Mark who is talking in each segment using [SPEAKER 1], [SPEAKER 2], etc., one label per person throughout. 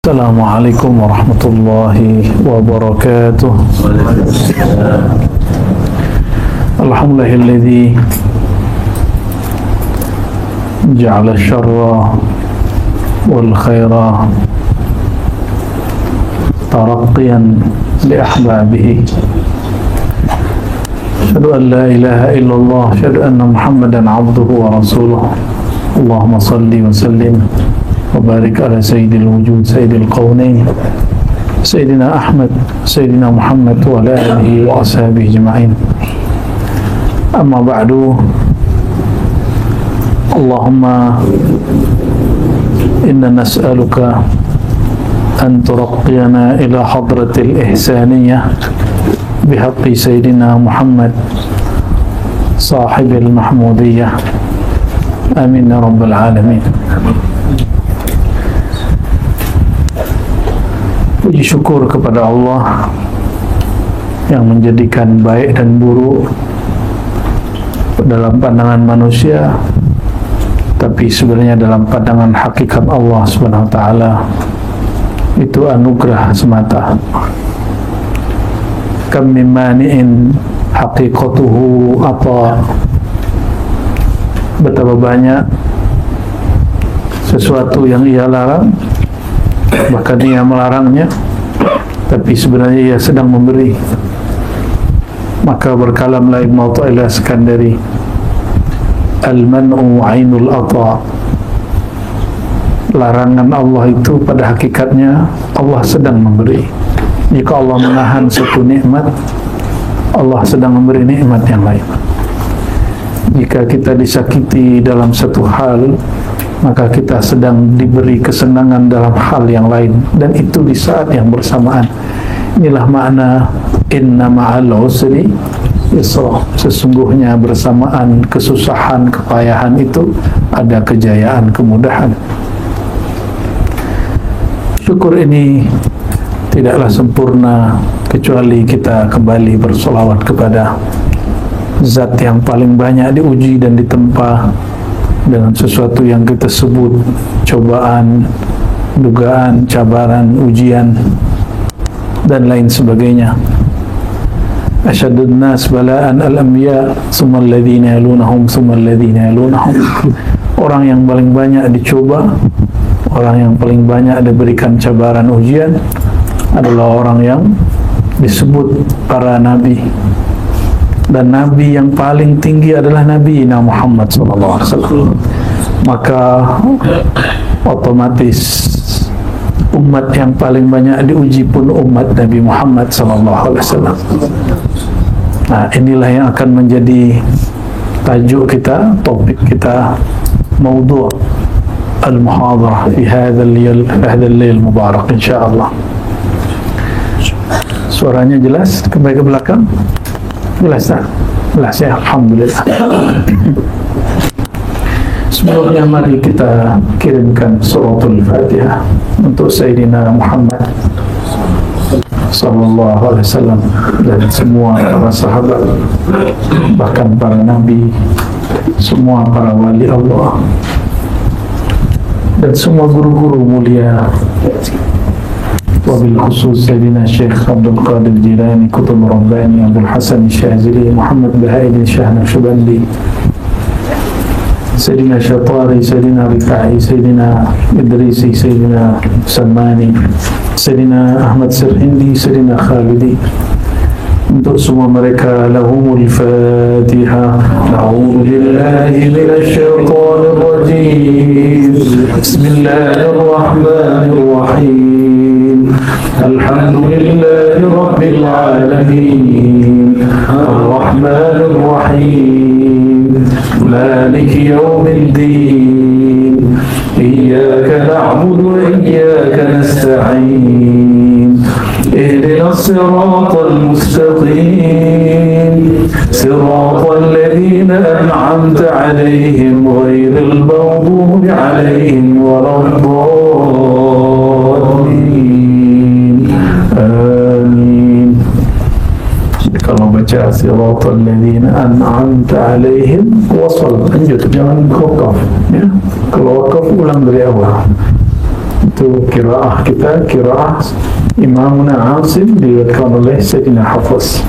[SPEAKER 1] Assalamualaikum warahmatullahi wabarakatuh. Alhamdulillahilladzi ja'ala syarra wal khaira taraqqiyan li ahbabihi. Asyhadu an la ilaha illallah, asyhadu anna Muhammadan abduhu wa rasuluh. Allahumma salli wa sallim وبارك على سيد الوجود سيد القونين سيدنا أحمد سيدنا محمد وعلى آله وأصحابه أجمعين. أما بعد، اللهم إنا نسألك أن ترقينا إلى حضرة الإحسانية بحق سيدنا محمد صاحب المحمودية. آمين يا رب العالمين. Puji syukur kepada Allah yang menjadikan baik dan buruk dalam pandangan manusia, tapi sebenarnya dalam pandangan hakikat Allah Subhanahu wa taala itu anugerah semata. Kam min mani'in haqiqatuhu apa, betapa banyak sesuatu yang ia larang, bahkan ia melarangnya, tapi sebenarnya ia sedang memberi. Maka berkalamlah Ibn Athaillah Iskandari, al-man'u ainul ata, larangan Allah itu pada hakikatnya Allah sedang memberi. Jika Allah menahan satu nikmat, Allah sedang memberi nikmat yang lain. Jika kita disakiti dalam satu hal, maka kita sedang diberi kesenangan dalam hal yang lain, dan itu di saat yang bersamaan. Inilah makna inna ma'al usri yusra. Sesungguhnya bersamaan kesusahan, kepayahan itu ada kejayaan, kemudahan. Syukur ini tidaklah sempurna kecuali kita kembali bersolawat kepada Zat yang paling banyak diuji dan ditempa dengan sesuatu yang kita sebut cobaan, dugaan, cabaran, ujian, dan lain sebagainya. Asyadun nas bala'an al-anbiya summa alladhina yalunahum summa alladhina yalunahum. Orang yang paling banyak dicoba, orang yang paling banyak diberikan cabaran, ujian adalah orang yang disebut para nabi. Dan nabi yang paling tinggi adalah Nabi Muhammad SAW. Maka otomatis umat yang paling banyak diuji pun umat Nabi Muhammad SAW. Nah, inilah yang akan menjadi tajuk kita, topik kita, maudhu' al-muhadarah fi hadzal lail mubarak insyaallah. Suaranya jelas kembali ke belakang? Jelas tak? Jelas ya, alhamdulillah. Sebelumnya mari kita kirimkan suratul Fatihah untuk Sayyidina Muhammad sallallahu alaihi wasallam dan semua para sahabat, bahkan para nabi, semua para wali Allah, dan semua guru-guru mulia, wabil khusus Sayyidina Syekh Abdul Qadir Jilani, Qutb Rabbani, Abdul Hasan Syazili, Muhammad Bahaidin Syah Naqsyabandi, Sayyidina Syatari, Sayyidina Rifai, Sayyidina Idrisi, Sayyidina Salmani, Sayyidina Ahmad Sirhindi, Sayyidina Khalidi. Untuk semua mereka, lahumul Fatihah. A'udzu billahi minasy syaithanir rajim. Bismillahirrahmanirrahim. Alhamdulillahi rabbil alamin. Ar-Rahmanir Rahim. Maliki yaumiddin. Iyyaka na'budu wa iyyaka nasta'in. اهدنا الصراط المستقيم صراط الذين أنعمت عليهم غير المغضوب عليهم ولا الضالين. آمين. Kalau baca siratal ladzina an'amta alaihim wasal, lanjut, jangan wakaf ya. Kalau wakaf ulang dari awal. Itu kiraah kita, kiraah Imamuna Asim diriwayatkan oleh Sayyidina Hafiz.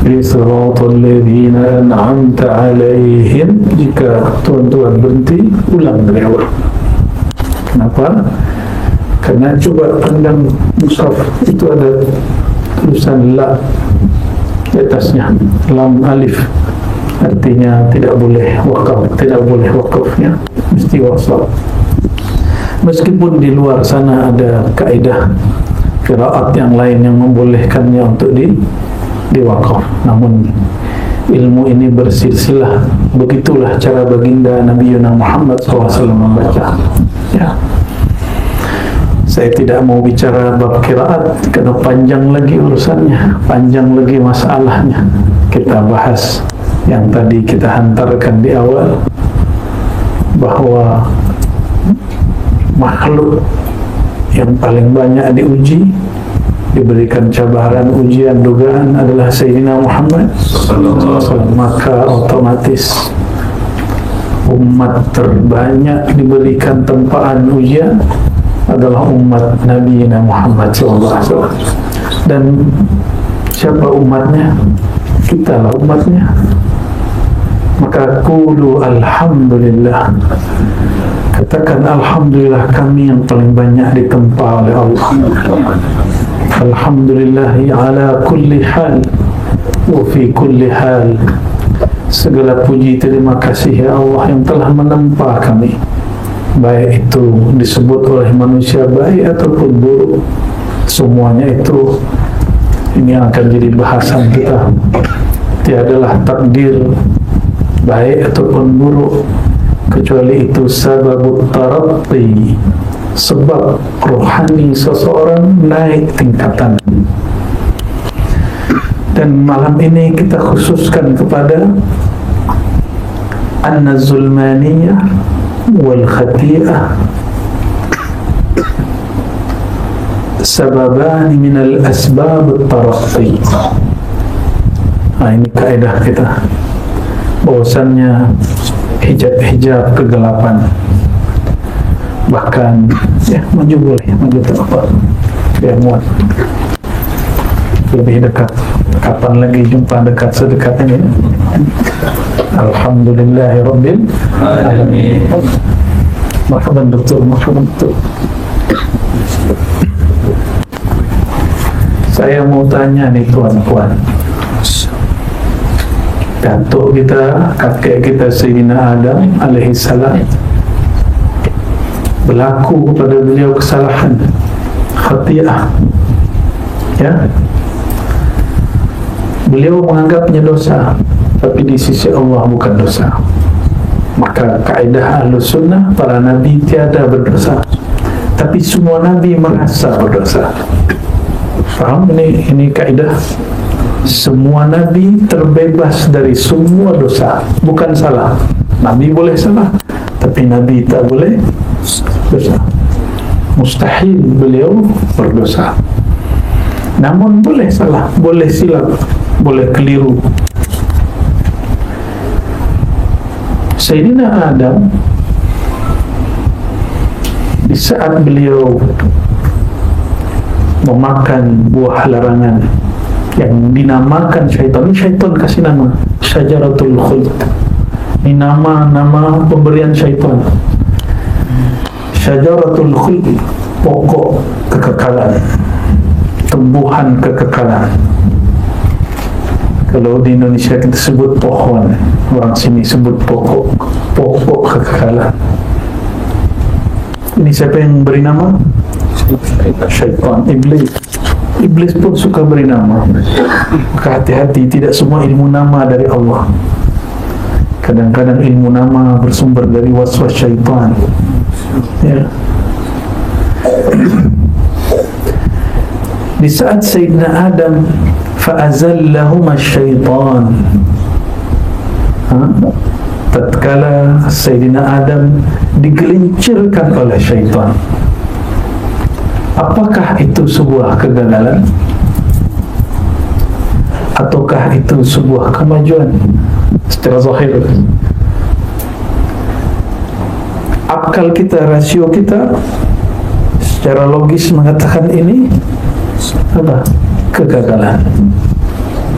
[SPEAKER 1] Siratal ladzina an'amta 'alaihim. Jika tuan-tuan berhenti, ulang dari awal. Kenapa? Karena coba pandang mushaf, itu ada tulisan la di atasnya, lam alif, artinya tidak boleh wakaf, tidak boleh wakafnya, mesti wasal. Meskipun di luar sana ada kaidah qiraat yang lain yang membolehkannya untuk diwakaf, namun ilmu ini bersilsilah. Begitulah cara baginda Nabi Muhammad SAW membaca. Ya, saya tidak mau bicara bab qiraat karena panjang lagi urusannya, panjang lagi masalahnya. Kita bahas yang tadi kita hantarkan di awal, bahwa makhluk yang paling banyak diuji, diberikan cabaran, ujian, dugaan adalah Sayyidina Muhammad SAW. Maka otomatis umat terbanyak diberikan tempaan ujian adalah umat Nabi Muhammad SAW. Dan siapa umatnya? Kita lah umatnya. Maka qulu alhamdulillah, katakan alhamdulillah kami yang paling banyak ditempa oleh Allah. Alhamdulillahi ala kulli hal wa fi kulli hal. Segala puji terima kasih ya Allah yang telah menempa kami, baik itu disebut oleh manusia baik ataupun buruk, semuanya itu ini akan jadi bahasan kita. Tiadalah takdir baik ataupun buruk, kecuali itu sababut taratti, sebab rohani seseorang naik tingkatan. Dan malam ini kita khususkan kepada an-zulmaniyah wal khati'ah, sababani minal asbab at-taratti. Ini kaedah kita, bahwasannya hijab-hijab kegelapan, bahkan ya maju boleh, maju tak apa, biar muat lebih dekat. Kapan lagi jumpa dekat sedekat ini? Alhamdulillahirabbil alamin. Marhaban doktor, marhaban doktor. Saya mau tanya nih tuan-tuan, datuk kita, kakek kita Sayyidina Adam alaihissalam, berlaku kepada beliau kesalahan, khati'ah, ya, beliau menganggapnya dosa, tapi di sisi Allah bukan dosa. Maka kaidah Ahlus Sunnah, para nabi tiada berdosa, tapi semua nabi merasa berdosa. Faham ini kaidah? Semua nabi terbebas dari semua dosa, bukan salah. Nabi boleh salah, tapi nabi tak boleh dosa. Mustahil beliau berdosa. Namun boleh salah, boleh silap, boleh keliru. Sayyidina Adam, di saat beliau memakan buah larangan yang dinamakan syaitan, ini syaitan kasih nama Syajaratul Khuld. Ini nama pemberian syaitan. Syajaratul Khuld, pokok kekekalan, tumbuhan kekekalan. Kalau di Indonesia kita sebut pohon, orang sini sebut pokok kekekalan. Ini siapa yang beri nama? Syaitan, iblis. Iblis pun suka beri nama. Maka hati-hati, tidak semua ilmu nama dari Allah. Kadang-kadang ilmu nama bersumber dari waswas syaitan, ya. Di saat Sayyidina Adam, fa'azallahuma syaitan, tatkala Sayyidina Adam digelincirkan oleh syaitan, apakah itu sebuah kegagalan ataukah itu sebuah kemajuan secara zahir? Akal kita, rasio kita secara logis mengatakan ini apa? Kegagalan.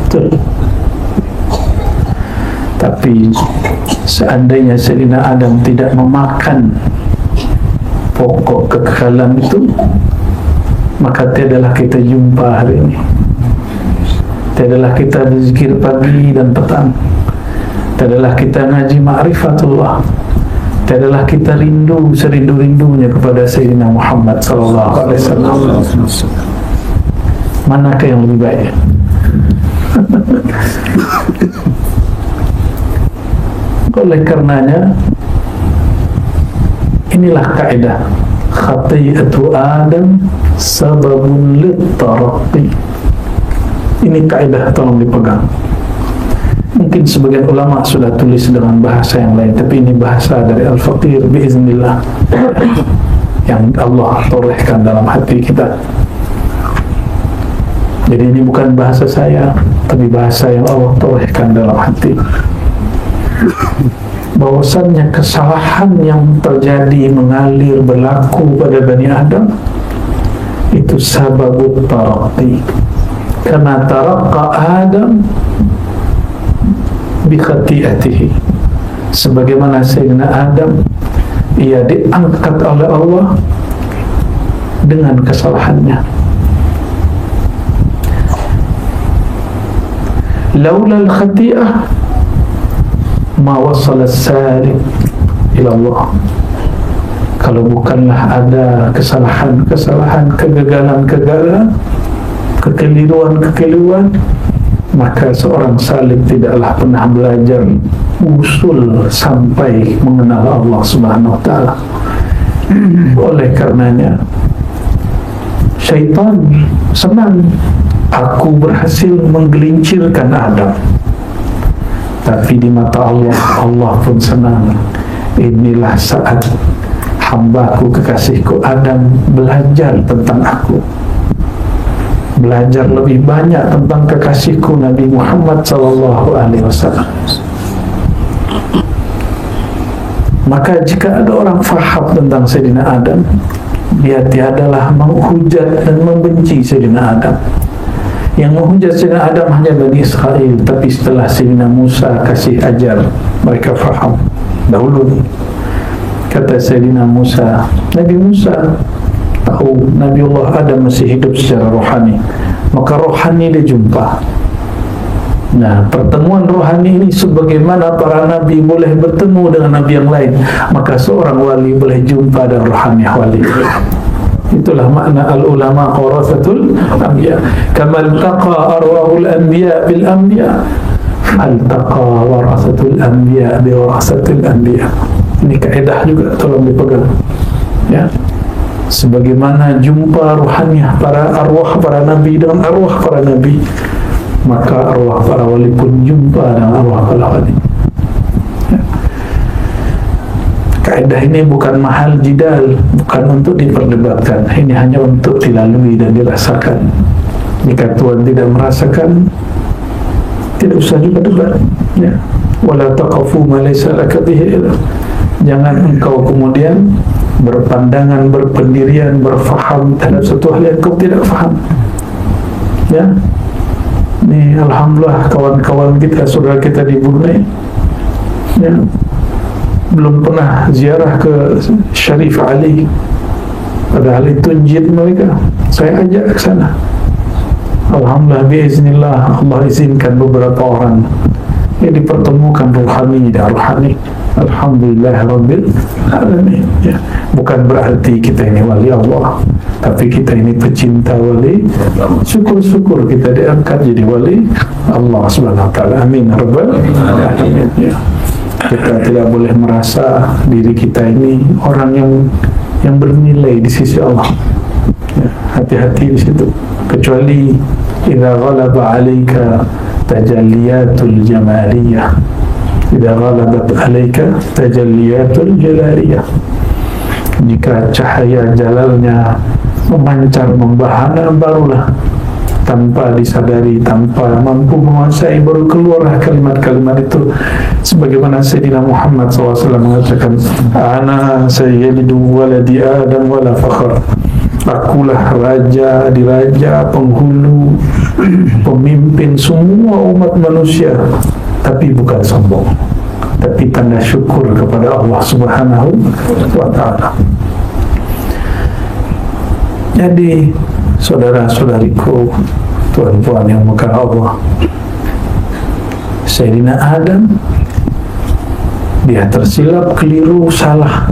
[SPEAKER 1] Betul. Tapi seandainya Sayyidina Adam tidak memakan pokok kegagalan itu, maka tiadalah kita jumpa hari ini. Tiadalah kita berzikir pagi dan petang. Tiadalah kita ngaji ma'rifatullah. Tiadalah kita rindu serindu-rindunya kepada Sayyidina Muhammad sallallahu alaihi wasallam. Manakah yang lebih baik? Oleh karenanya, inilah kaidah khati'atu Adam sababun lit-taraqqi. Ini kaidah, tolong dipegang. Mungkin sebagian ulama sudah tulis dengan bahasa yang lain, tapi ini bahasa dari Al-Faqir biiznillah yang Allah torehkan dalam hati kita. Jadi ini bukan bahasa saya, tapi bahasa yang Allah torehkan dalam hati. Bahwasannya kesalahan yang terjadi mengalir berlaku pada Bani Adam itu sababut taraqqi. Karena taraqqa Adam bi khati'atihi, sebagaimana Sayyidina Adam ia diangkat oleh Allah dengan kesalahannya. Laula al-khati'ah ma wasala as-salik ila Allah. Kalau bukanlah ada kesalahan-kesalahan, kegagalan-kegagalan, kekeliruan-kekeliruan, maka seorang salik tidaklah pernah belajar usul sampai mengenal Allah Subhanahu wa ta'ala. Oleh karenanya syaitan senang aku berhasil menggelincirkan Adam, tapi di mata Allah, Allah pun senang. Inilah saat hambaku kekasihku Adam belajar tentang aku, belajar lebih banyak tentang kekasihku Nabi Muhammad sallallahu alaihi wasallam. Maka jika ada orang faham tentang Sayyidina Adam, dia tiadalah menghujat dan membenci Sayyidina Adam. Yang menghujat Sayyidina Adam hanya Bani Israel, tapi setelah Sayyidina Musa kasih ajar, mereka faham. Dahulu kata Sayyidina Musa, Nabi Musa tahu Nabiullah Adam masih hidup secara rohani, maka rohani dia jumpa. Nah, pertemuan rohani ini sebagaimana para nabi boleh bertemu dengan nabi yang lain, maka seorang wali boleh jumpa dengan rohani wali. Itulah makna al-ulama warathatul anbiya. Kama altaqa arwahul anbiya bil anbiya, altaqa warathatul anbiya bi warathatil anbiya. Ini kaidah juga, tolong dipegang ya. Sebagaimana jumpa ruhaniah para arwah para nabi dengan arwah para nabi, maka arwah para wali pun jumpa dengan arwah para wali ya. Kaidah ini bukan mahal jidal, bukan untuk diperdebatkan. Ini hanya untuk dilalui dan dirasakan. Jika Tuhan tidak merasakan, tidak usah juga debat ya. Wala taqafu ma laysa laka bihi ilm. Jangan engkau kemudian berpandangan, berpendirian, berfaham terhadap satu hal yang kau tidak faham ya. Ini alhamdulillah kawan-kawan kita, saudara kita di Brunei ya, belum pernah ziarah ke Syarif Ali, padahal itu jid mereka. Saya ajak ke sana. Alhamdulillah biiznillah, Allah izinkan beberapa orang yang dipertemukan rohani dan rohani. Alhamdulillah Rabbil Alamin ya. Bukan berarti kita ini wali Allah, tapi kita ini pecinta wali. Syukur-syukur kita diangkat jadi wali Allah Subhanahu wa ta'ala. Amin Rabbal Alamin ya. Kita tidak boleh merasa diri kita ini orang yang bernilai di sisi Allah ya. Hati-hati di situ. Kecuali idza ghalaba 'alaika tajalliyatul jamaliyah, idza ghalabat 'alaika tajalliyatul jalaliyah. Jika cahaya jalalnya memancar membahana, barulah tanpa disadari, tanpa mampu menguasai, baru keluarlah kalimat-kalimat itu. Sebagaimana Sayyidina Muhammad SAW mengatakan, ana sayyidu waladi Adam wala fakhr. Akulah raja, diraja, penghulu, pemimpin semua umat manusia. Tapi bukan sombong, tapi tanda syukur kepada Allah Subhanahu wa ta'ala. Jadi saudara-saudariku, tuan-tuan yang muka Allah, Sayyidina Adam, dia tersilap, keliru, salah.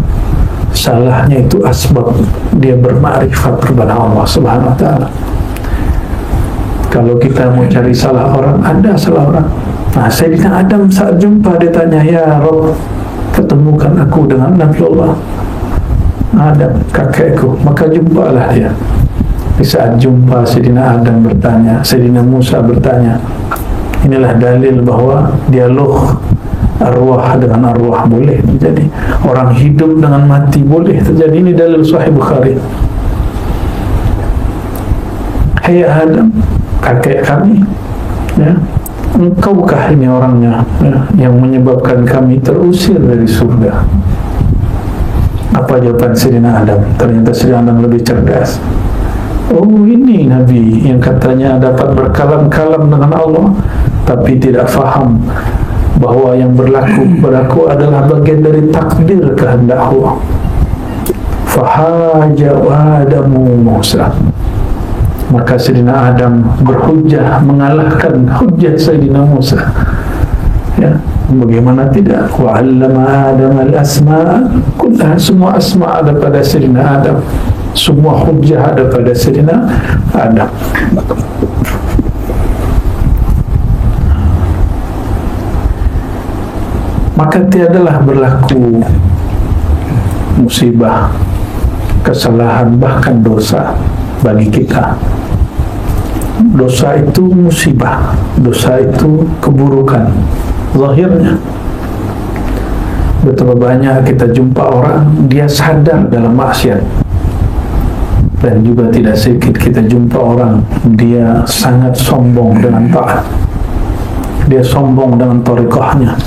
[SPEAKER 1] Salahnya itu asbab dia bermakrifat kepada Allah Subhanahu wa ta'ala. Kalau kita mau cari salah orang, ada salah orang. Nah, Sayyidina Adam saat jumpa dia tanya, ya Rabb, ketemukan aku dengan Nabi Allah Adam, kakekku. Maka jumpalah dia. Di saat jumpa, Sayyidina Adam bertanya, Sayyidina Musa bertanya. Inilah dalil bahwa dialog arwah dengan arwah boleh terjadi, orang hidup dengan mati boleh terjadi. Ini dalil Sahih Bukhari. Hai Adam, kakek kami, ya, engkaukah ini orangnya, ya, yang menyebabkan kami terusir dari surga? Apa jawaban Sayyidina Adam? Ternyata Sayyidina Adam lebih cerdas. Oh, ini Nabi yang katanya dapat berkalam-kalam dengan Allah, tapi tidak faham bahwa yang berlaku kepadaku adalah bagian dari takdir kehendak Allah. Fahaja Adamu Musa, maka Sayyidina Adam berhujjah, mengalahkan hujjah Sayyidina Musa. Ya, bagaimana tidak? Wa 'allama Adam al-asma' kullaha, semua asma' ada pada Sayyidina Adam, semua hujjah ada pada Sayyidina Adam. Maka tiadalah berlaku musibah, kesalahan, bahkan dosa bagi kita. Dosa itu musibah, dosa itu keburukan zahirnya. Betapa banyak kita jumpa orang, dia sadar dalam maksiat. Dan juga tidak sedikit kita jumpa orang, dia sangat sombong dengan taat. Dia sombong dengan thariqahnya,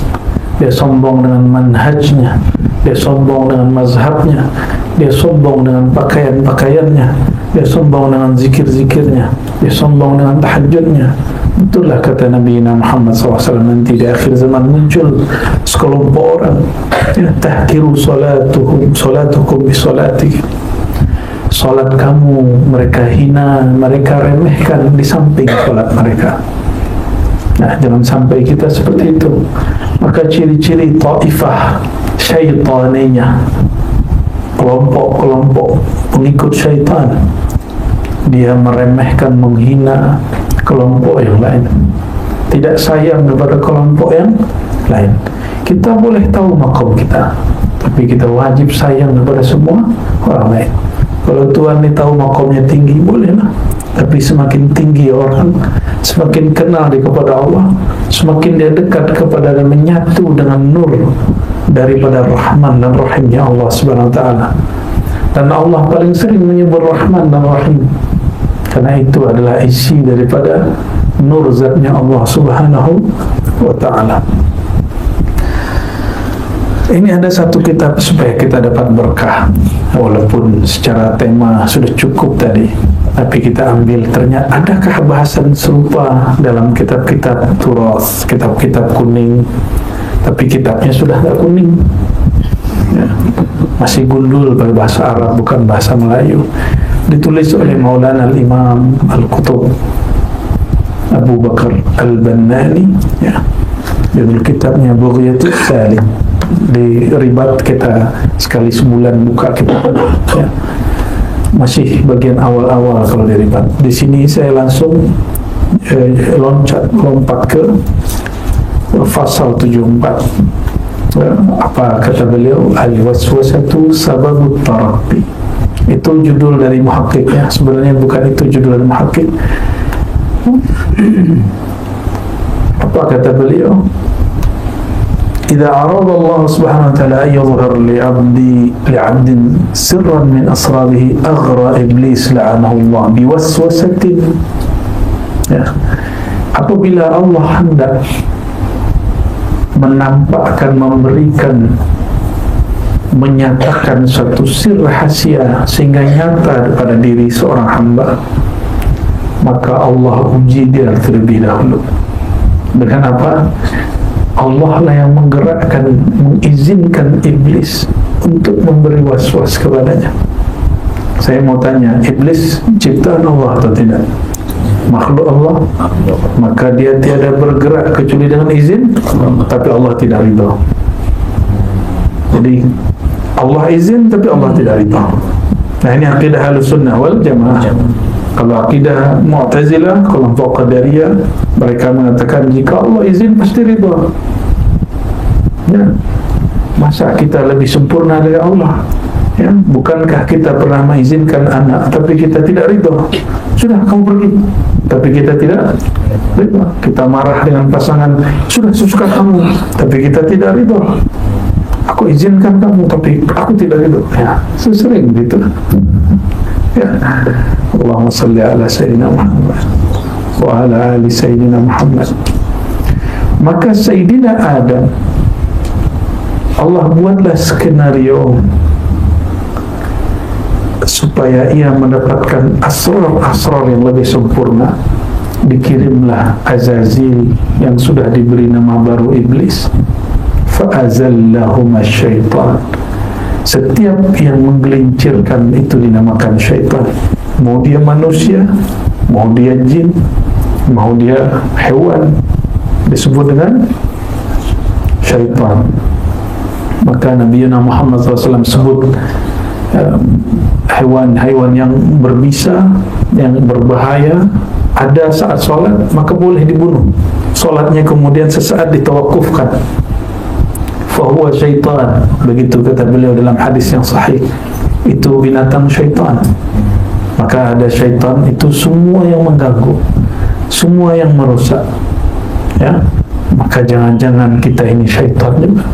[SPEAKER 1] dia sombong dengan manhajnya, dia sombong dengan mazhabnya, dia sombong dengan pakaian-pakaiannya, dia sombong dengan zikir-zikirnya, dia sombong dengan tahajudnya. Itulah kata Nabi Muhammad SAW, nanti di akhir zaman muncul sekelompok orang, ya, tahkiru salatukum bi salatikum, salat kamu mereka hina, mereka remehkan di samping salat mereka. Nah, jangan sampai kita seperti itu. Maka ciri-ciri taifah syaitaniyah, kelompok-kelompok pengikut syaitan, dia meremehkan, menghina kelompok yang lain, tidak sayang kepada kelompok yang lain. Kita boleh tahu makom kita, tapi kita wajib sayang kepada semua orang lain. Kalau Tuhan ini tahu makomnya tinggi, bolehlah. Tapi semakin tinggi orang, semakin kenal dia kepada Allah, semakin dia dekat kepada dan menyatu dengan nur daripada Rahman dan Rahimnya Allah Subhanahu wa ta'ala. Dan Allah paling sering menyebut Rahman dan Rahim, karena itu adalah isi daripada nur zatnya Allah Subhanahu wa ta'ala. Ini ada satu kitab supaya kita dapat berkah. Walaupun secara tema sudah cukup tadi, tapi kita ambil, ternyata adakah bahasan serupa dalam kitab-kitab turas, kitab-kitab kuning, tapi kitabnya sudah tidak kuning, ya, masih gundul berbahasa Arab, bukan bahasa Melayu. Ditulis oleh Maulana Al-Imam Al-Qutub Abu Bakar Al-Bannani, ya. Judul kitabnya Bughyatus Salik. Di ribat kita sekali sebulan buka kitab, ya. Masih bagian awal-awal kalau di ribat. Di sini saya langsung lompat ke fasal 74. Apa kata beliau? Al-waswasatu sababut taraqqi. Itu judul dari muhakkiknya. Sebenarnya bukan itu judul dari muhakkik. Apa kata beliau? إذا أراد الله سبحانه وتعالى أن يظهر لعبد سرا من أسراره أغرى إبليس لعنه الله بوسوسة. Ya. Apabila Allah hendak menampakkan, memberikan menyatakan suatu sir rahasia sehingga nyata pada diri seorang hamba, maka Allah uji dia terlebih dahulu. Dengan apa? Allah lah yang menggerakkan, mengizinkan iblis untuk memberi waswas kepadanya. Saya mau tanya, iblis ciptaan Allah atau tidak? Makhluk Allah, maka dia tiada bergerak kecuali dengan izin, tapi Allah tidak ridha. Jadi Allah izin tapi Allah tidak ridha. Nah, ini akidah Ahlussunnah wal Jamaah. Kalau akidah Mu'tazilah, kelompok Qadariyah, mereka mengatakan jika Allah izin pasti ridha. Ya, masa kita lebih sempurna dari Allah? Ya, bukankah kita pernah mengizinkan anak tapi kita tidak ridha? Sudah, kamu pergi, tapi kita tidak ridha. Kita marah dengan pasangan, sudah sesuka kamu, tapi kita tidak ridha. Aku izinkan kamu tapi aku tidak ridha. Ya, sesering gitu. Ya, Allahumma salli ala Sayyidina Muhammad wa ala ali Sayyidina Muhammad. Maka Sayyidina Adam, Allah buatlah skenario supaya ia mendapatkan asrar yang lebih sempurna. Dikirimlah Azazil yang sudah diberi nama baru Iblis. Fa'azallahuma syaitan. Setiap yang menggelincirkan itu dinamakan syaitan. Mau dia manusia, mau dia jin, mau dia hewan, disebut dengan syaitan. Maka Nabi Muhammad SAW sebut hewan-hewan yang berbisa, yang berbahaya, ada saat sholat maka boleh dibunuh. Sholatnya kemudian sesaat ditawakufkan. Fahuwa syaitan, begitu kata beliau dalam hadis yang sahih. Itu binatang syaitan. Maka ada syaitan itu semua yang mengganggu, semua yang merusak. Ya, maka jangan-jangan kita ini syaitan juga.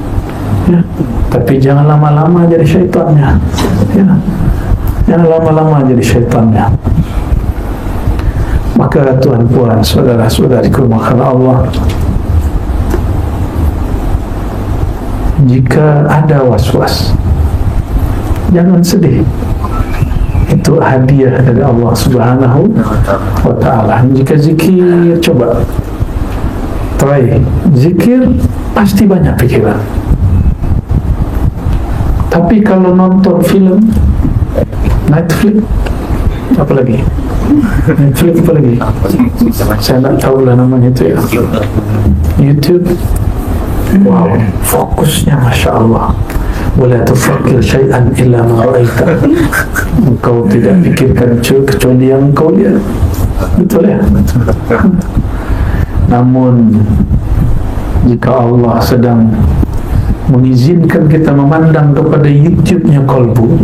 [SPEAKER 1] Ya, tapi jangan lama-lama jadi syaitannya. Ya, jangan lama-lama jadi syaitannya. Maka Tuhan Puan, saudara-saudariku, maka Allah, jika ada was-was, jangan sedih. Itu hadiah dari Allah Subhanahu wa ta'ala. Jika zikir, coba try zikir, pasti banyak pikiran. Tapi kalau nonton film, Netflix, apa lagi? Netflix apa lagi? Saya tak tahu lah namanya itu ya. YouTube. Wow, fokusnya Masya Allah. Wala tufakir syai'an illa ma ra'aita. Engkau tidak fikirkan kecuali yang engkau lihat. Betul ya? Namun jika Allah sedang mengizinkan kita memandang kepada YouTube-nya kolbu,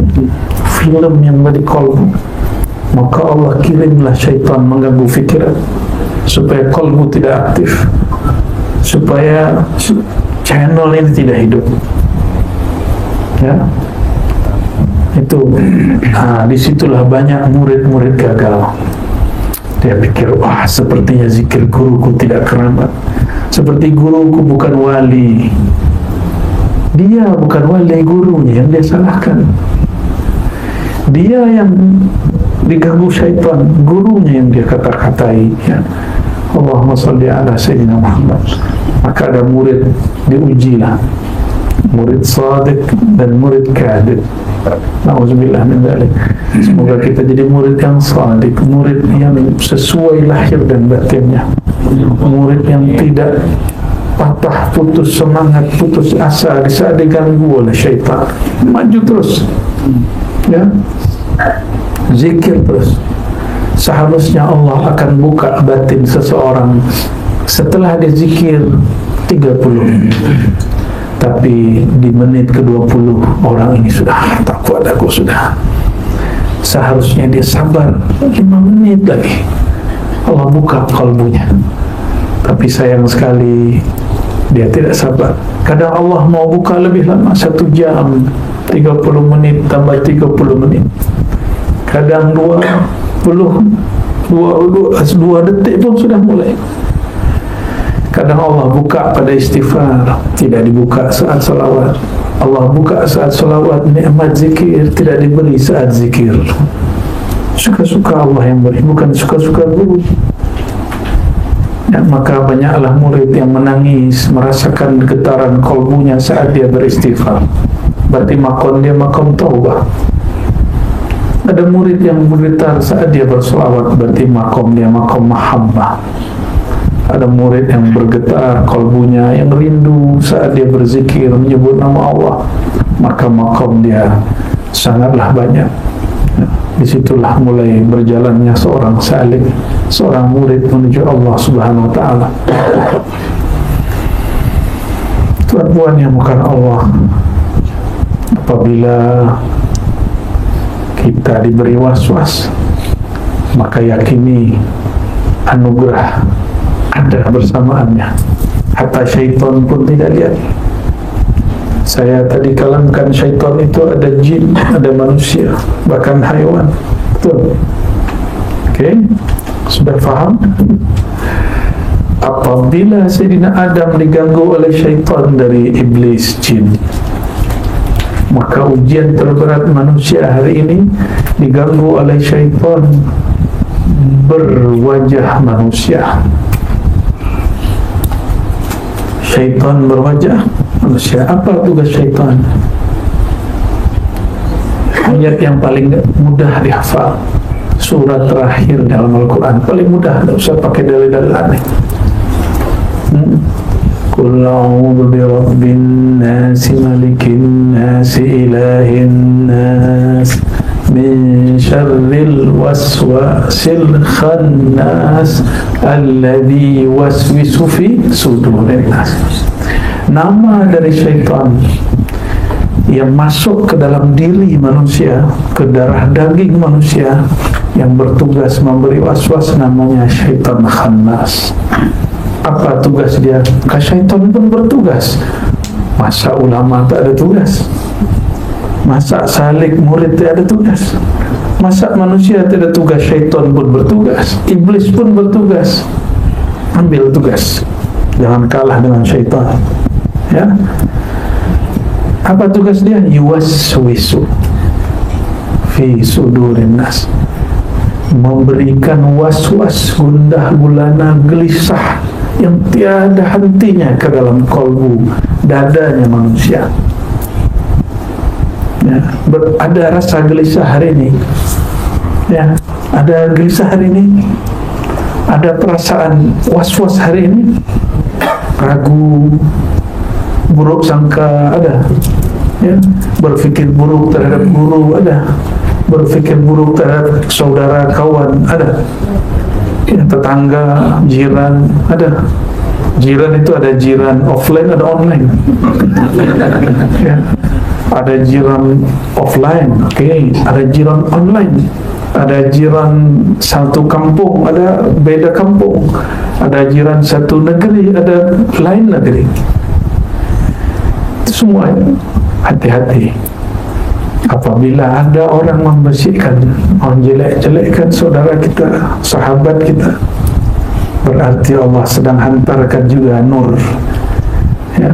[SPEAKER 1] film yang dari kolbu, maka Allah kirimlah syaitan mengganggu fikiran supaya kolbu tidak aktif, supaya channel ini tidak hidup. Ya, itu disitulah banyak murid-murid gagal. Dia pikir, wah, sepertinya zikir guruku tidak keramat, seperti guruku bukan wali. Dia bukan wali, gurunya yang dia salahkan. Dia yang diganggu syaitan, gurunya yang dia kata-katai. Ya, Allahumma salli ala Sayyidina Muhammad. Maka ada murid, diujilah, murid sadiq dan murid kadhib. Na'udzubillah min dzalik. Semoga kita jadi murid yang sadiq, murid yang sesuai lahir dan batinnya, murid yang tidak patah, putus semangat, putus asa di saat diganggu oleh syaitan. Maju terus, ya, zikir terus. Seharusnya Allah akan buka batin seseorang setelah dia zikir 30 menit. Tapi di menit ke-20 orang ini sudah tak kuat, aku sudah. Seharusnya dia sabar 5 menit lagi, Allah buka kalbunya. Tapi sayang sekali dia tidak sabar. Kadang Allah mau buka lebih lama, 1 jam, 30 menit tambah 30 menit. Kadang 2 detik pun sudah mulai. Kadang Allah buka pada istighfar, tidak dibuka saat salawat. Allah buka saat salawat, nikmat zikir tidak diberi saat zikir. Suka-suka Allah yang beri, bukan suka-suka guru. Ya, maka banyaklah murid yang menangis, merasakan getaran kolbunya saat dia beristighfar. Berarti makom dia makom taubah. Ada murid yang bergetar saat dia berselawat, berarti makom dia makom mahabbah. Ada murid yang bergetar kolbunya, yang rindu saat dia berzikir menyebut nama Allah, maka makom dia sangatlah banyak. Disitulah mulai berjalannya seorang salik, seorang murid menuju Allah Subhanahu wa ta'ala. Tuan-tuan yang bukan Allah, apabila kita diberi was-was, maka yakini anugerah ada bersamaannya. Hatta syaitan pun tidak lihat. Saya tadi kalamkan syaitan itu ada jin, ada manusia, bahkan haiwan. Betul? Oke? Sudah faham? Apabila Sayyidina Adam diganggu oleh syaitan dari iblis jin, maka ujian terberat manusia hari ini diganggu oleh syaitan berwajah manusia. Syaitan berwajah manusia. Apa tugas syaitan? Ayat yang paling mudah dihafal, surat terakhir dalam Al-Quran, paling mudah, tidak usah pakai dalil-dalil aneh. Qul a'udzu birabbin nas, malikin nas, ilahin nas, min syarril waswasil khannas alladzi waswisu fi sudurin nas. Nama dari syaitan yang masuk ke dalam diri manusia, ke darah daging manusia, yang bertugas memberi waswas, namanya syaitan khannas. Apa tugas dia? Maka syaitan pun bertugas. Masa ulama tak ada tugas? Masa salik murid tak ada tugas? Masa manusia tidak ada tugas? Syaitan pun bertugas, iblis pun bertugas. Ambil tugas, jangan kalah dengan syaitan. Ya, apa tugas dia? Yuwaswisu fi sudurin nas, memberikan waswas, gundah gulana, gelisah yang tiada hentinya ke dalam kolbu, dadanya manusia. Ya, ada rasa gelisah hari ini. Ya, ada gelisah hari ini. Ada perasaan was-was hari ini. Ragu, buruk sangka ada. Ya, berfikir buruk terhadap guru ada. Berfikir buruk terhadap saudara kawan ada. Ya, tetangga, jiran ada. Jiran itu ada jiran offline, ada online. Ya, ada jiran offline, okay. Ada jiran online, ada jiran satu kampung, ada beda kampung, ada jiran satu negeri, ada lain negeri. Itu semua hati-hati. Apabila ada orang membersihkan, menjelek-jelekkan saudara kita, sahabat kita, berarti Allah sedang hantarkan juga nur. Ya.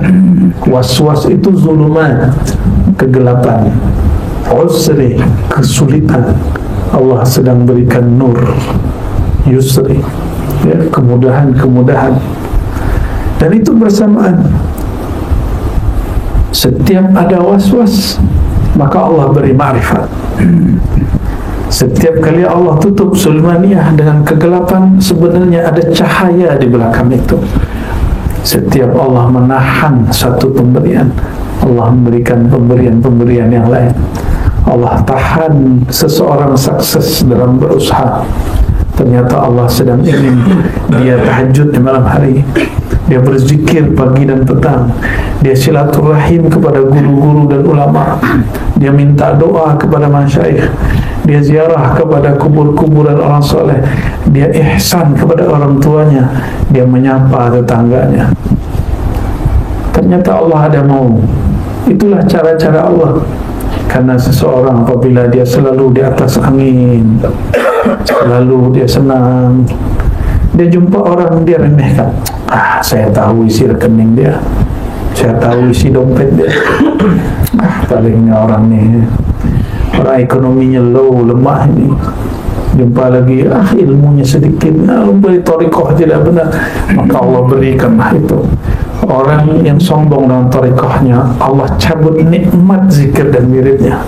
[SPEAKER 1] Was-was itu zulumat, kegelapan, usri, kesulitan. Allah sedang berikan nur, yusri, ya, kemudahan-kemudahan. Dan itu bersamaan. Setiap ada was-was, maka Allah beri ma'rifat. Setiap kali Allah tutup sulmaniyah dengan kegelapan, sebenarnya ada cahaya di belakang itu. Setiap Allah menahan satu pemberian, Allah memberikan pemberian-pemberian yang lain. Allah tahan seseorang sukses dalam berusaha, ternyata Allah sedang ingin dia tahajud di malam hari, dia berzikir pagi dan petang, dia silaturahim kepada guru-guru dan ulama, dia minta doa kepada masyayikh, dia ziarah kepada kubur-kuburan orang soleh, dia ihsan kepada orang tuanya, dia menyapa tetangganya. Ternyata Allah ada mau. Itulah cara-cara Allah. Karena seseorang apabila dia selalu di atas angin, selalu dia senang, dia jumpa orang, dia remehkan. Saya tahu isi rekening dia, saya tahu isi dompet dia. Palingnya orang ni, orang ekonominya low, lemah ini, jumpa lagi ilmunya sedikit, beri thariqah tidak benar, maka Allah berikanlah itu. Orang yang sombong dengan thariqahnya, Allah cabut nikmat zikir dan wiridnya.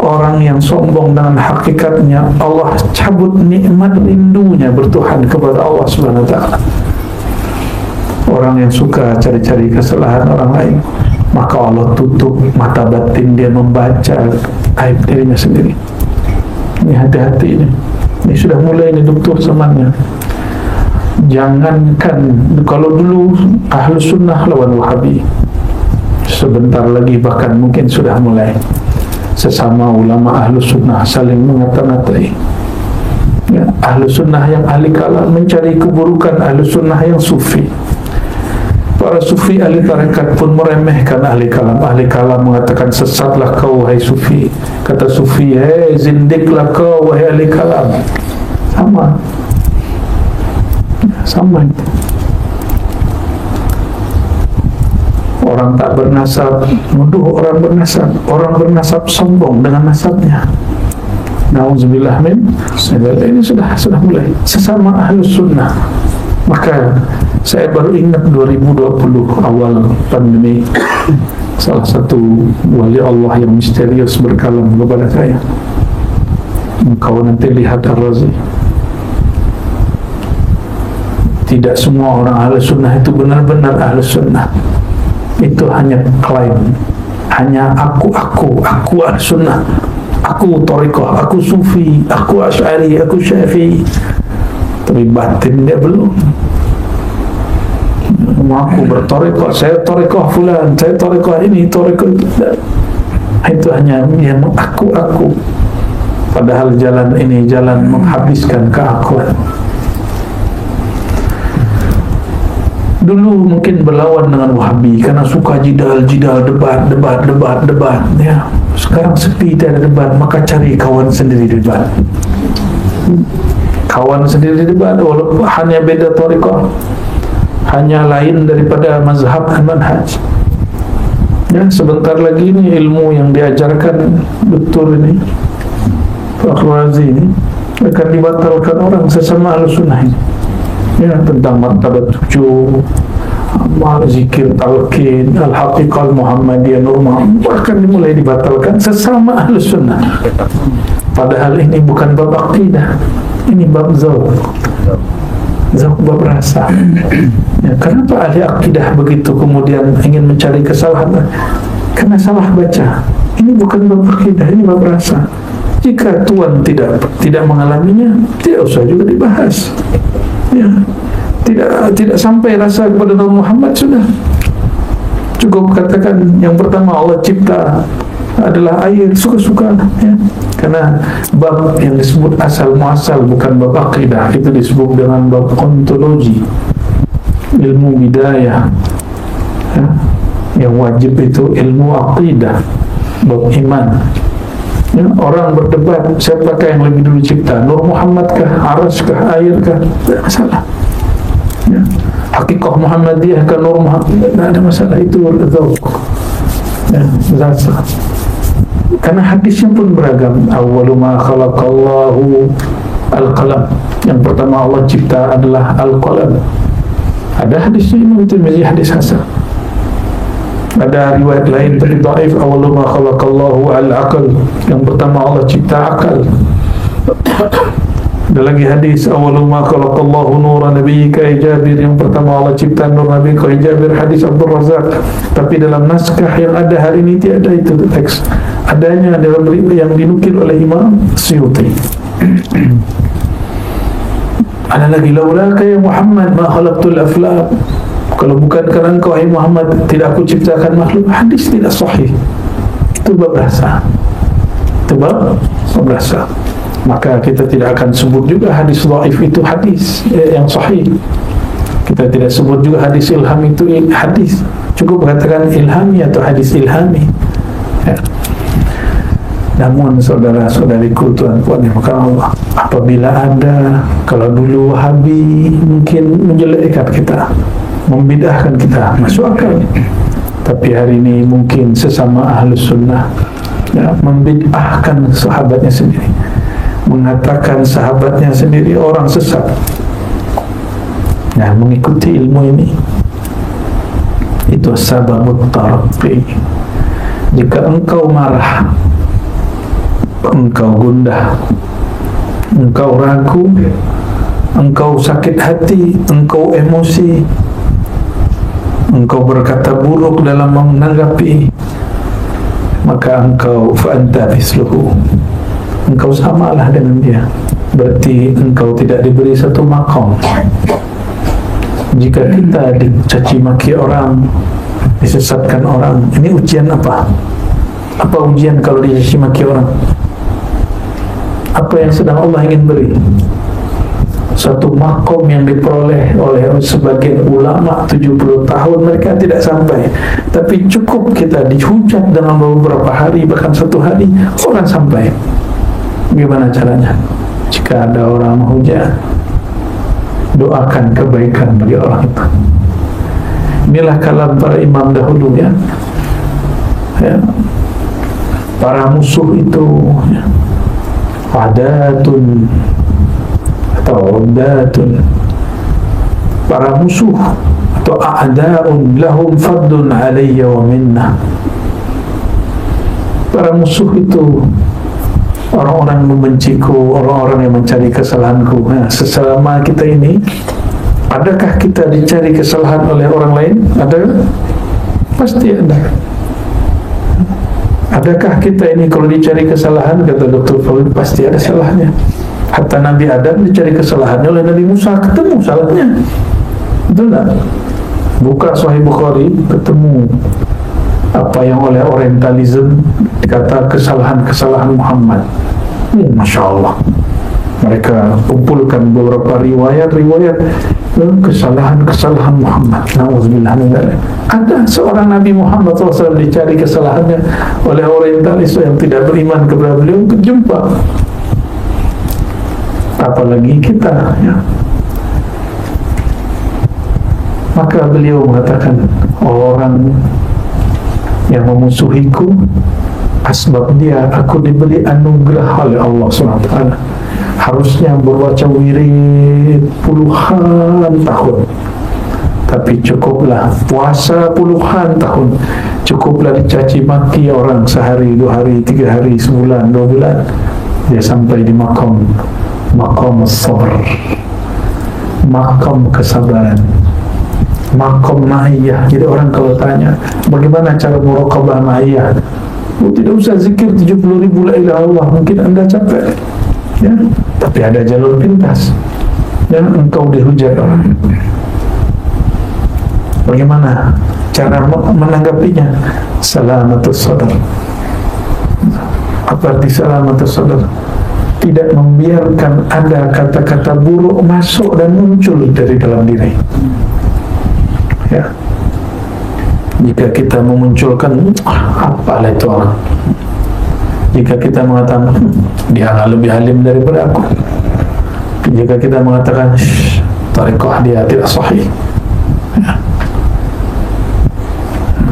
[SPEAKER 1] Orang yang sombong dengan hakikatnya, Allah cabut nikmat rindunya bertuhan kepada Allah Subhanahu wa ta'ala. Orang yang suka cari-cari kesalahan orang lain, maka Allah tutup mata batin dia membaca aib dirinya sendiri. Ini hati-hati ini. Ini sudah mulai ini doktor zamannya. Jangankan kalau dulu ahlu sunnah lawan wahabi, sebentar lagi bahkan mungkin sudah mulai sesama ulama ahlu sunnah saling mengata-ngatai. Ya, ahlu sunnah yang ahli kalam mencari keburukan ahlu sunnah yang sufi. Para sufi ahli tarekat pun meremehkan ahli kalam. Ahli kalam mengatakan, sesatlah kau wahai sufi. Kata sufi, zindiklah kau wahai ahli kalam. Sama itu. Orang tak bernasab nuduh orang bernasab, orang bernasab sombong dengan nasabnya. Nauzubillah min. Ini sudah mulai sesama ahli sunnah. Maka saya baru ingat 2020 awal pandemi, salah satu wali Allah yang misterius berkalam kepada saya, engkau nanti lihat Ar-Razi. Tidak semua orang ahli sunnah itu benar-benar ahli sunnah. Itu hanya klaim, hanya aku ahli sunnah, aku thariqah, aku sufi, aku asy'ari, aku syafi'i. Tapi batin dia belum. Aku berthariqah, saya thariqah fulan, saya thariqah ini, thariqah itu. Itu hanya yang aku. Padahal jalan ini jalan menghabiskan keakuan. Dulu mungkin berlawan dengan Wahabi karena suka jidal, debat ya. Sekarang sepi, tidak ada debat, maka cari kawan sendiri debat. Kawan sendiri debat, walaupun hanya beda thariqah, hanya lain daripada mazhab dan manhaj. Ya, sebentar lagi ini ilmu yang diajarkan Dr. ini Pak Razi ini akan dibatalkan orang sesama Ahlussunnah ini. Ya, tentang martabat 7, zikir talqin, al-haqiqah al-muhammadiyah norma, bahkan dimulai dibatalkan sesama Ahlussunnah. Padahal ini bukan bab akidah, ini bab zauq, bab rasa. Ya, kenapa ahli akidah begitu kemudian ingin mencari kesalahan? Karena salah baca. Ini bukan bab akidah, ini bab rasa. Jika tuan tidak mengalaminya, tidak usah juga dibahas. Ya, tidak sampai rasa kepada Nabi Muhammad, sudah cukup katakan yang pertama Allah cipta adalah air, suka-suka ya. Karena bab yang disebut asal muasal bukan bab akidah, itu disebut dengan bab ontologi, ilmu bidayah ya. Yang wajib itu ilmu akidah, bab iman ya. Orang berdebat siapakah yang lebih dulu cipta, Nur Muhammad kah, Aras kah, air kah, tidak masalah ya. Hakikah Muhammadiyah kah, Nur Muhammad, tidak ada masalah, itu dzauq ya, rasa. Karena hadisnya pun beragam. Awwalu ma khalaqallahu al-qalam, yang pertama Allah cipta adalah al-qalam. Ada hadisnya, Imam Tirmizi, hadis hasan. Ada riwayat lain tapi dhaif, awwalu ma khalaqallahu al-aql, yang pertama Allah cipta akal. Ada lagi hadis, awwalu ma khalaqallahu nura nabiyyika Jabir, yang pertama Allah cipta nur nabiyyika Jabir, hadis Abdul Razak. Tapi dalam naskah yang ada hari ini tiada itu teks. Adanya dalam riwayat yang dinukil oleh Imam Suyuti. Ada lagi, laulaka ya Muhammad ma khalaqtul aflaq, kalau bukan kerana engkau hai Muhammad tidak aku ciptakan makhluk. Hadis tidak sahih. Itu bab rasa. Maka kita tidak akan sebut juga hadis dhaif itu hadis yang sahih. Kita tidak sebut juga hadis ilham itu hadis. Cukup katakan ilhami atau hadis ilhami ya. Namun saudara-saudariku, tuan-tuan yang Allah, apabila ada, kalau dulu Wahabi mungkin menjelekkan kita, membid'ahkan kita, masuk akal. Tapi hari ini mungkin sesama ahlus sunnah ya, membid'ahkan sahabatnya sendiri, mengatakan sahabatnya sendiri orang sesat. Nah, mengikuti ilmu ini itu sababut taraqi. Jika engkau marah, engkau gundah, engkau ragu, engkau sakit hati, engkau emosi, engkau berkata buruk dalam menanggapi, maka engkau fa'anta misluhu, engkau samalah dengan dia. Berarti engkau tidak diberi satu maqam. Jika kita dicaci maki orang, disesatkan orang, ini ujian apa? Apa ujian kalau dicaci maki orang? Apa yang sedang Allah ingin beri? Satu makom yang diperoleh oleh sebagian ulama 70 tahun mereka tidak sampai. Tapi cukup kita dihujat dalam beberapa hari, bahkan satu hari, orang sampai. Bagaimana caranya? Jika ada orang menghujat, doakan kebaikan bagi orang itu. Inilah kalam para imam dahulu ya. Para musuh itu ya, adatun atau udatun, para musuh atau a'da'un lahum faddun alayya wa minna. Para musuh itu orang-orang yang membenciku, orang-orang yang mencari kesalahanku. Nah, selama kita ini, adakah kita dicari kesalahan oleh orang lain? Ada? Pasti ada. Adakah kita ini kalau dicari kesalahan, kata Dr. Fawzi, pasti ada salahnya. Hatta Nabi Adam dicari kesalahannya oleh Nabi Musa, ketemu salahnya. Betul tak? Buka Sahih Bukhari, ketemu apa yang oleh Orientalism dikata kesalahan-kesalahan Muhammad. Masya Allah. Mereka kumpulkan beberapa riwayat-riwayat kesalahan-kesalahan Muhammad. Nauzubillah min dzalik. Ada seorang Nabi Muhammad SAW dicari kesalahannya oleh Orientalis yang tidak beriman kepada beliau untuk jumpa. Apalagi kita ya. Maka beliau mengatakan, orang yang memusuhiku, asbab dia aku diberi anugerah oleh Allah SWT. Harusnya berbaca wirid puluhan tahun, tapi cukuplah puasa puluhan tahun, cukuplah dicaci maki orang sehari, 2 hari, 3 hari, sebulan, 2 bulan, dia sampai di maqam as-sabr, maqam kesabaran, maqam ma'iyah. Jadi orang kalau tanya bagaimana cara muraqabah ma'iyah, tidak usah zikir 70.000 la ilaha illallah, mungkin anda capek ya, tapi ada jalur pintas dan engkau dihujat orang. Bagaimana cara menanggapinya? Salamatus sadar. Apa arti salamatus sadar? Tidak membiarkan ada kata-kata buruk masuk dan muncul dari dalam diri ya. Jika kita memunculkan apalah itu orang, jika kita mengatakan dia lebih alim daripada aku, jika kita mengatakan tariqah dia tidak sahih ya,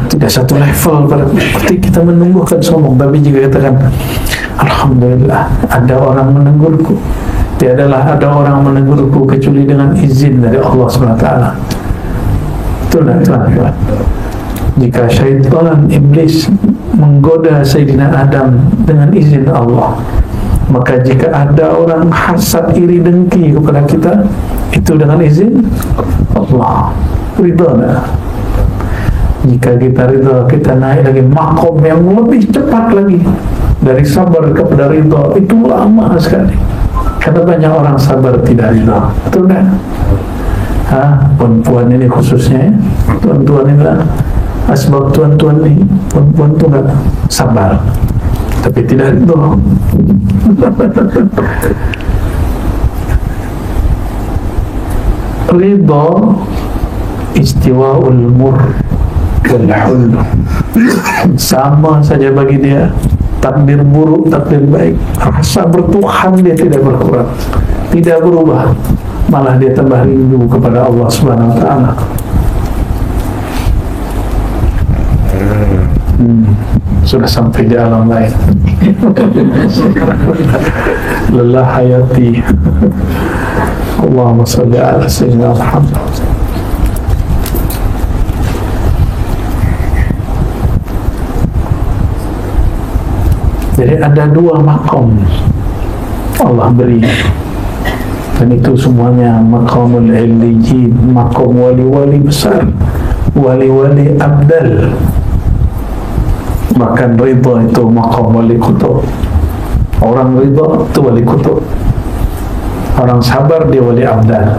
[SPEAKER 1] tidak satu level, berarti kita menumbuhkan sombong. Tapi jika katakan alhamdulillah ada orang menegurku, tiadalah ada orang menegurku kecuali dengan izin dari Allah SWT. Itulah tuan-tuan. Jika syaitan iblis menggoda Sayyidina Adam dengan izin Allah, maka jika ada orang hasad, iri, dengki kepada kita, itu dengan izin Allah. Ridha. Jika kita ridha, kita naik lagi makom yang lebih cepat lagi dari sabar kepada ridha. Itu lama sekali, karena banyak orang sabar tidak ridha. Betul kan? Perempuan ini khususnya ya, tuan-tuan ini lah. Asbab tuan-tuan ini, perempuan itu enggak sabar, tapi tidak itu. Ridha istiwa'ul mur wal hul, sama saja bagi dia. Takdir buruk, takdir baik, rasa bertuhan dia tidak berkurang, tidak berubah, malah dia tambah rindu kepada Allah Subhanahu wa ta'ala. Sudah sampai di alam lain. Lelah hayati. Allahumma salli ala sayyidina Muhammad. Jadi ada dua maqam Allah beri, dan itu semuanya maqamul iliyyin, maqam wali-wali besar, wali-wali abdal. Bahkan ridha itu maqam wali kutub. Orang ridha itu wali kutub. Orang sabar dia wali abdal.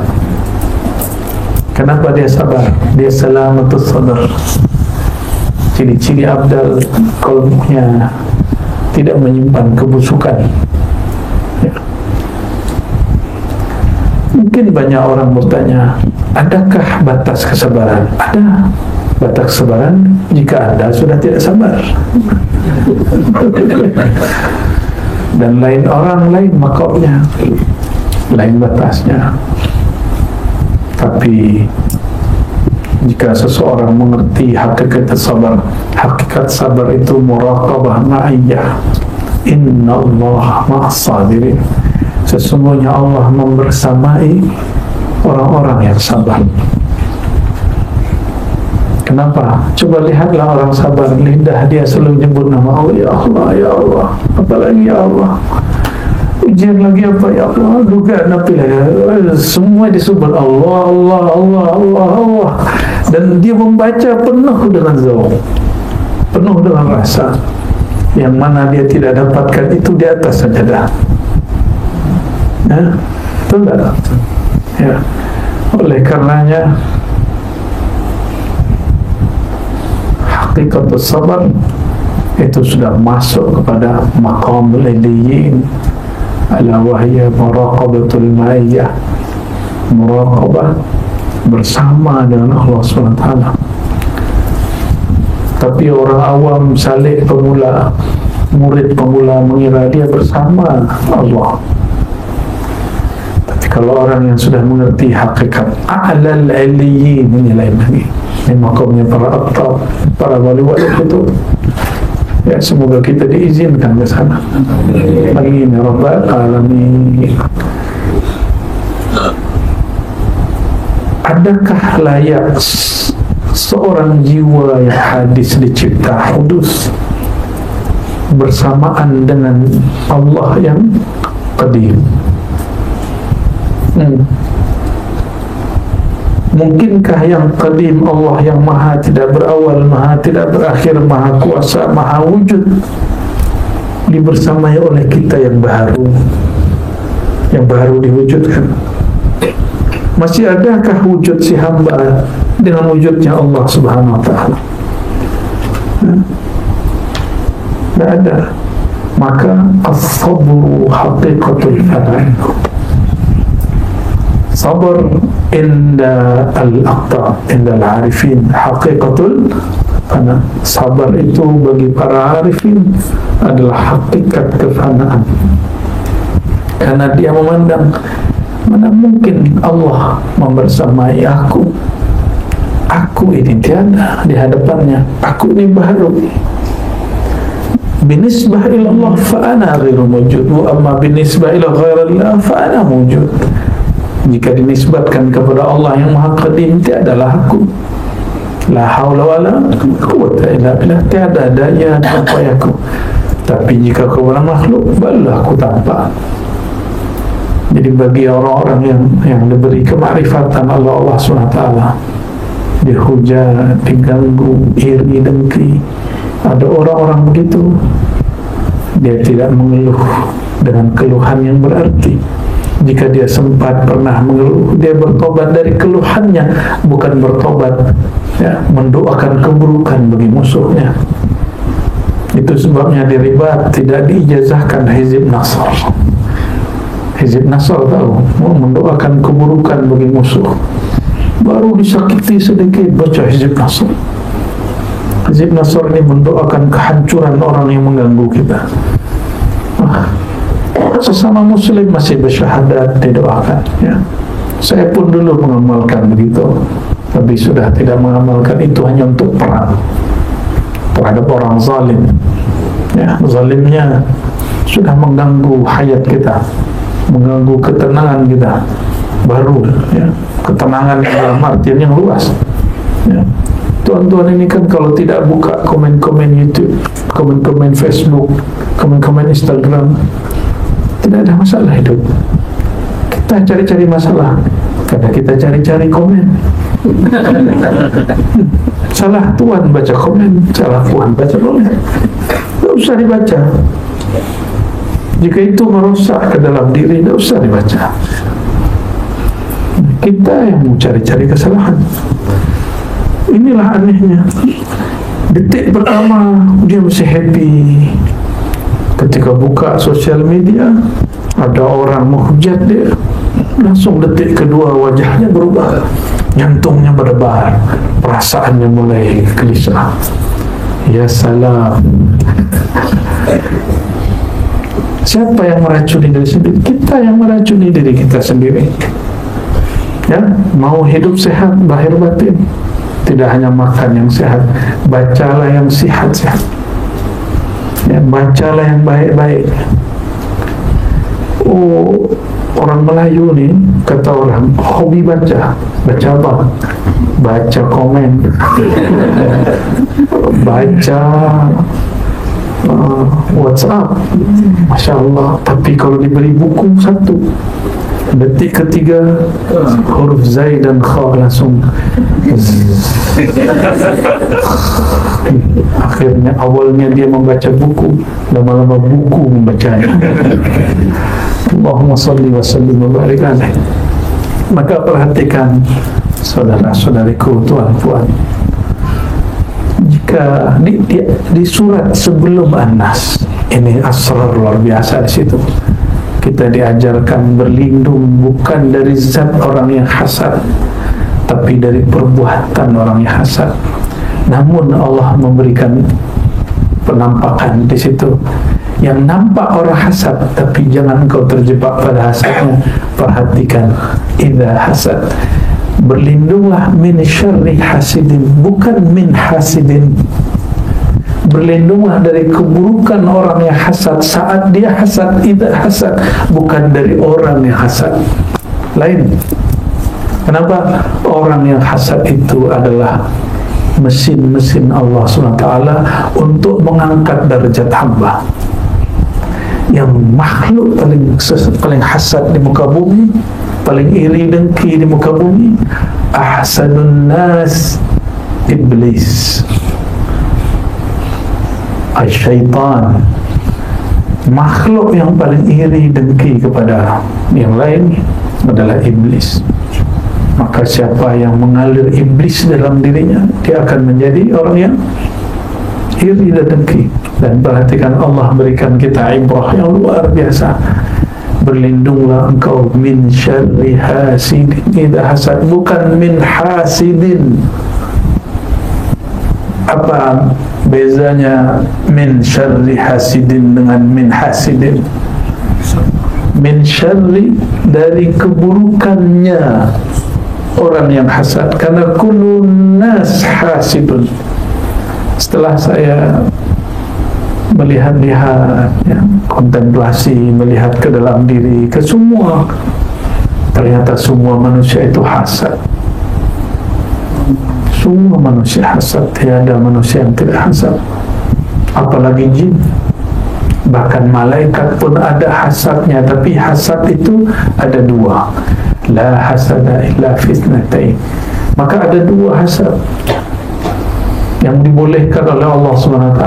[SPEAKER 1] Kenapa dia sabar? Dia salamatus sadar. Ciri-ciri abdal, qalbunya tidak menyimpan kebusukan. Ya. Mungkin banyak orang bertanya, adakah batas kesabaran? Ada batas kesabaran jika Anda sudah tidak sabar. Dan lain orang lain makomnya, lain batasnya. Tapi jika seseorang mengerti hakikat sabar itu muraqabah ma'iyah. Inna Allah ma'as sabirin. Sesungguhnya Allah membersamai orang-orang yang sabar. Kenapa? Coba lihatlah orang sabar, lidah dia selalu nyebut nama Allah. Ya Allah, ya Allah, apalagi ya Allah. Ujian lagi apa ya Allah, dugaan apa ya, semua disebut Allah, Allah, Allah, Allah, Allah. Dan dia membaca penuh dengan zaum, penuh dengan rasa. Yang mana dia tidak dapatkan itu di atas sajadah. Ya, betul tak? Ya. Oleh karenanya hakikat sabar itu sudah masuk kepada maqamul iliyyin, ala wahya muraqabatul ma'iyah, muraqabah bersama dengan Allah SWT. Tapi orang awam, salik pemula, murid pemula mengira dia bersama Allah. Tapi kalau orang yang sudah mengerti hakikat a'lal iliyyin, ini lain lagi. Ini makamnya para abtab, para wali-wali itu. Ya, semoga kita diizinkan ke sana. Amin ya rabbal alamin. Adakah layak seorang jiwa yang hadis dicipta kudus bersamaan dengan Allah yang qadim? Mungkinkah yang qadim, Allah yang maha tidak berawal, maha tidak berakhir, maha kuasa, maha wujud, dibersamai oleh kita yang baru diwujudkan? Masih adakah wujud si hamba dengan wujudnya Allah Subhanahu wa ta'ala? Tidak ada. Maka as-sabru haqiqatul fana. Sabar inda al-aqta, inda al-arifin, haqiqatul fana. Sabar itu bagi para arifin adalah hakikat kefanaan. Karena dia memandang, mana mungkin Allah membersamai aku? Aku ini tiada di hadapannya. Aku ini baru. Binisbah ila Allah fa'ana ghairu mawjud, wa amma binisbah ila ghairillah fa'ana mawjud. Jika dinisbatkan kepada Allah yang maha qadim, tiadalah aku. La haula wa la quwwata illa billah, tiada daya dan upayaku. Tapi jika kepada makhluk, barulah aku tampak. Jadi bagi orang-orang yang diberi kemakrifatan Allah SWT, dihujat, diganggu, iri, dengki, ada orang-orang begitu, dia tidak mengeluh dengan keluhan yang berarti. Jika dia sempat pernah mengeluh, dia bertobat dari keluhannya, bukan bertobat ya, mendoakan keburukan bagi musuhnya. Itu sebabnya di Ribat tidak diijazahkan Hizib Nasr. Hizib Nasr tahu, mau mendoakan keburukan bagi musuh, baru disakiti sedikit baca Hizib Nasr. Hizib Nasr ini mendoakan kehancuran orang yang mengganggu kita. Sesama muslim masih bersyahadat didoakan ya. Saya pun dulu mengamalkan begitu, tapi sudah tidak mengamalkan itu, hanya untuk perang. terhadap orang zalim. Ya, zalimnya sudah mengganggu hayat kita, mengganggu ketenangan kita. Baru ya, ketenangan dalam artian yang luas. Ya. Tuan-tuan ini kan kalau tidak buka komen-komen YouTube, komen-komen Facebook, komen-komen Instagram, tidak ada masalah hidup. Kita cari-cari masalah karena kita cari-cari komen. Salah tuan baca komen, salah puan baca komen, tidak usah dibaca. Jika itu merusak ke dalam diri, tidak usah dibaca. Kita yang mencari-cari kesalahan. Inilah anehnya. Detik pertama dia masih happy, ketika buka sosial media ada orang menghujat dia, langsung detik kedua wajahnya berubah, jantungnya berdebar, perasaannya mulai gelisah. Ya salam. Siapa yang meracuni diri sendiri? Kita yang meracuni diri kita sendiri. Ya, mau hidup sehat lahir batin, tidak hanya makan yang sehat, bacalah yang sehat-sehat, ya, bacalah yang baik-baik. Oh, orang Melayu nih, kata orang, hobi baca. Baca apa? Baca komen, baca WhatsApp. Masya Allah. Tapi kalau diberi buku satu, detik ketiga huruf Zai dan Kha langsung akhirnya awalnya dia membaca buku, lama-lama buku membacanya. Allahumma salli wa sallim wa barik alaih. Maka perhatikan saudara-saudariku, tuan-tuan, jika di surat sebelum An-Nas ini asrar luar biasa di situ. Kita diajarkan berlindung bukan dari zat orang yang hasad, tapi dari perbuatan orang yang hasad. Namun Allah memberikan penampakan di situ. Yang nampak orang hasad, tapi jangan kau terjebak pada hasadnya. Perhatikan, idza hasad, berlindunglah min syarri hasidin, bukan min hasidin. Berlindunglah dari keburukan orang yang hasad saat dia hasad, tidak hasad, bukan dari orang yang hasad. Lain. Kenapa? Orang yang hasad itu adalah mesin-mesin Allah SWT untuk mengangkat derajat hamba. Yang makhluk paling hasad di muka bumi, paling iri dengki di muka bumi, ahsadun nas iblis, syaitan. Makhluk yang paling iri dengki kepada yang lain adalah iblis. Maka siapa yang mengalir iblis dalam dirinya, dia akan menjadi orang yang iri dan dengki. Dan perhatikan, Allah berikan kita ibrah yang luar biasa. Berlindunglah engkau min syarri hasidin idza hasad, bukan min hasidin. Apa bezanya min syarri hasidin dengan min hasidin? Min syarri, dari keburukannya orang yang hasad, karena kullun nas hasidun. Setelah saya melihat-lihat, ya, kontemplasi, melihat ke dalam diri, ke semua, ternyata semua manusia itu hasad. Semua manusia hasad, tiada manusia yang tidak hasad. Apalagi jin, bahkan malaikat pun ada hasadnya. Tapi hasad itu ada dua. La hasada illa fitnatain. Maka ada dua hasad yang dibolehkan oleh Allah SWT.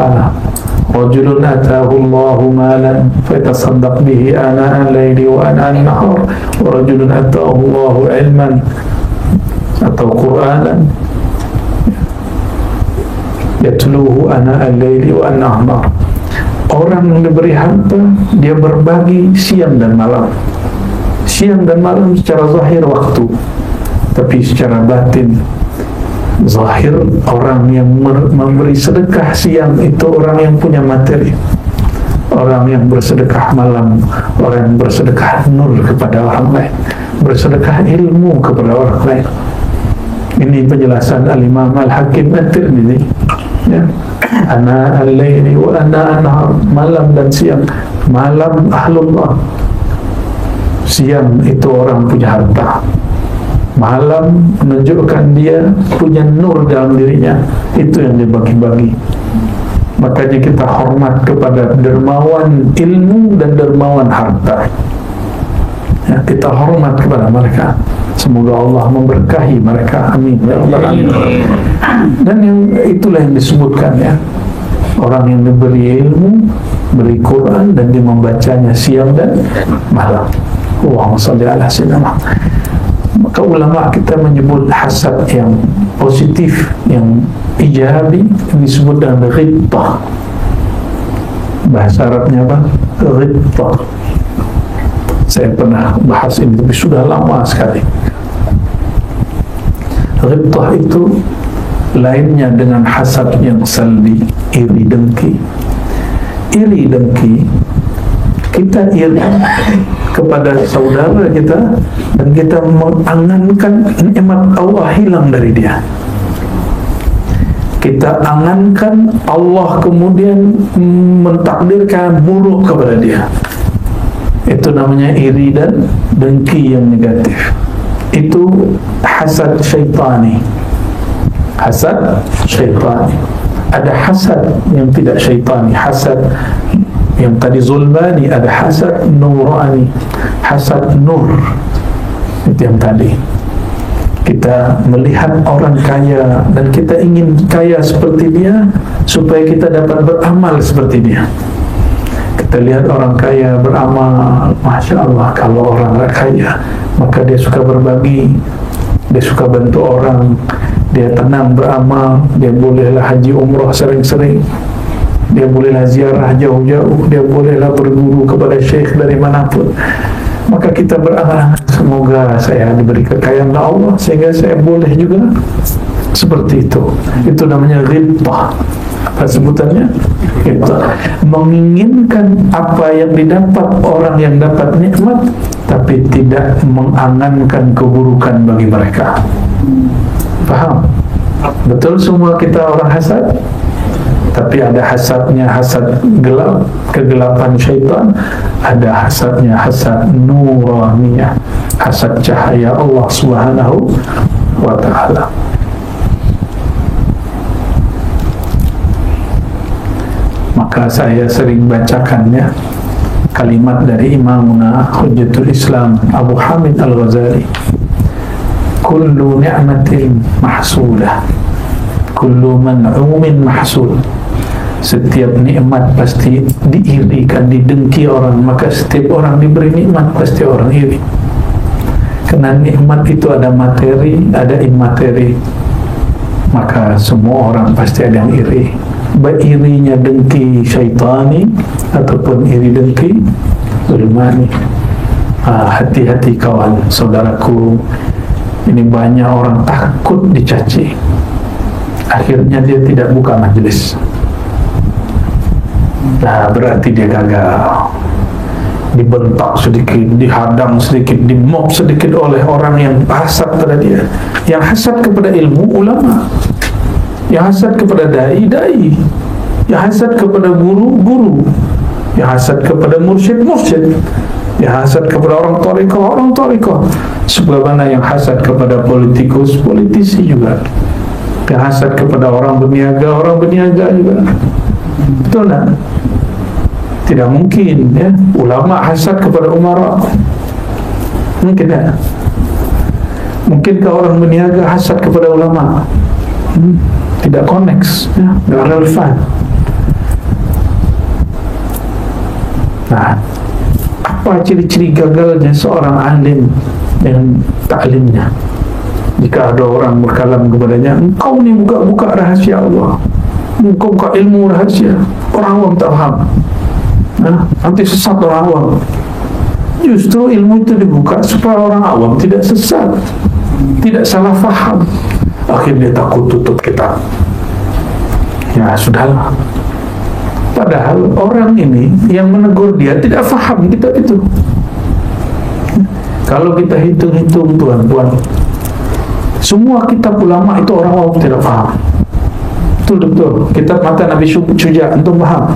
[SPEAKER 1] Rajulun atahu Allahu malan fatasaddaq bihi ana al-laili wa ana an-nahar, wa rajulun atahu Allahu ilman atau Qur'anan yatluhu ana al-laili wa an-nahar. Orang yang diberi harta, dia berbagi siang dan malam. Siang dan malam secara zahir waktu, tapi secara batin zahir, orang yang memberi sedekah siang itu orang yang punya materi. Orang yang bersedekah malam, orang yang bersedekah nur kepada orang lain, bersedekah ilmu kepada orang lain. Ini penjelasan Al-Imam Al-Hakim At-Tirmidzi, ya. ana al-laili wa ana an-nahar, malam dan siang. Malam ahlullah, siang itu orang punya harta. Malam menunjukkan dia punya nur dalam dirinya, itu yang dia bagi-bagi. Makanya kita hormat kepada dermawan ilmu dan dermawan harta ya, kita hormat kepada mereka. Semoga Allah memberkahi mereka, amin ya rabbal alamin. Dan yang itulah yang disebutkan ya, orang yang diberi ilmu, beri Quran, dan dia membacanya siang dan malam. Allahumma shalli ala sayyidina. Maka ulama kita menyebut hasad yang positif, yang ijabi, disebut dengan ghibtah. Bahasa Arabnya apa? Ghibtah. Saya pernah bahas ini, tapi sudah lama sekali. Ghibtah itu lainnya dengan hasad yang salbi, iri dengki. Iri dengki, kita iri kepada saudara kita dan kita mengangankan nikmat Allah hilang dari dia. Kita angankan Allah kemudian mentakdirkan buruk kepada dia. Itu namanya iri dan dengki yang negatif. Itu hasad syaitani. Hasad syaitani. Ada hasad yang tidak syaitani, hasad yang tadi zulmani, ada hasad nurani, hasad nur. Itu yang tadi. Kita melihat orang kaya dan kita ingin kaya seperti dia supaya kita dapat beramal seperti dia. Kita lihat orang kaya beramal, Masya Allah. Kalau orang kaya, maka dia suka berbagi, dia suka bantu orang, dia tenang beramal, dia bolehlah haji umrah sering-sering, dia bolehlah ziarah jauh-jauh, dia bolehlah berguru kepada syekh dari manapun. Maka kita beramal, semoga saya diberi kekayaan Allah sehingga saya boleh juga seperti itu. Itu namanya ghibtah. Apa sebutannya? Ghibtah. Menginginkan apa yang didapat orang yang dapat nikmat, tapi tidak mengangankan keburukan bagi mereka. Faham? Betul semua kita orang hasad? Tapi ada hasadnya hasad gelap, kegelapan syaitan. Ada hasadnya hasad nuraniyah, hasad cahaya Allah Subhanahu wa ta'ala. Maka saya sering bacakannya kalimat dari Imamuna Hujjatul Islam Abu Hamid Al-Ghazali, kullu ni'matin mahsulah, kullu man'umin mahsul. Setiap nikmat pasti diirikan, didengki orang. Maka setiap orang diberi nikmat pasti orang iri. Karena nikmat itu ada materi, ada imateri. Maka semua orang pasti ada yang iri. Baik irinya dengki syaitani ataupun iri dengki zulmani. Hati-hati kawan, saudaraku. Ini banyak orang takut dicaci, akhirnya dia tidak buka majelis. Nah, berarti dia gagal. Dibentak sedikit, dihadang sedikit, dimob sedikit oleh orang yang hasad pada dia. Yang hasad kepada ilmu, ulama. Yang hasad kepada dai-dai. Yang hasad kepada guru-guru. Yang hasad kepada mursyid-mursyid. Yang hasad kepada orang thariqah. Sebagaimana yang hasad kepada politikus-politisi juga. Yang hasad kepada orang berniaga juga. Betul tak? Tidak mungkin ya, ulama hasad kepada umara. Mungkin tak? Mungkinkah orang berniaga hasad kepada ulama? Tidak connects ya, tidak relevan. Nah, apa ciri-ciri gagalnya seorang alim dengan taklimnya? Jika ada orang berkalam kepadanya, engkau ni buka-buka rahasia Allah, engkau buka ilmu rahasia, orang awam tak faham, nanti sesat orang awam. Justru ilmu itu dibuka supaya orang awam tidak sesat, tidak salah faham. Akhirnya takut tutup kitab. Ya sudahlah. Padahal orang ini yang menegur dia tidak faham kitab itu. Kalau kita hitung-hitung tuan-tuan, semua kitab ulama itu orang awam tidak faham. betul-betul kitab mata Nabi Syuja, antum faham?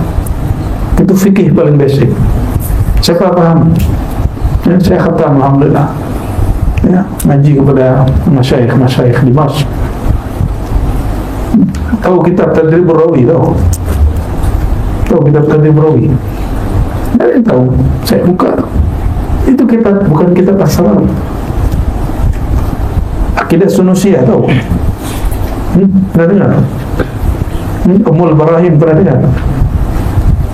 [SPEAKER 1] Itu fikih paling basic. Siapa faham? Ya, saya khatam alhamdulillah. Ya, ngaji kepada masyayikh di Mas. Tahu kitab Tadrib Rawi, tahu kitab Tadrib Rawi? Ada yang tahu? Saya buka. Itu kitab, bukan kitab As-Salam. Akidah Sunusiyah, tahu? Pernah dengar? Ummul Barahim pernah dengar?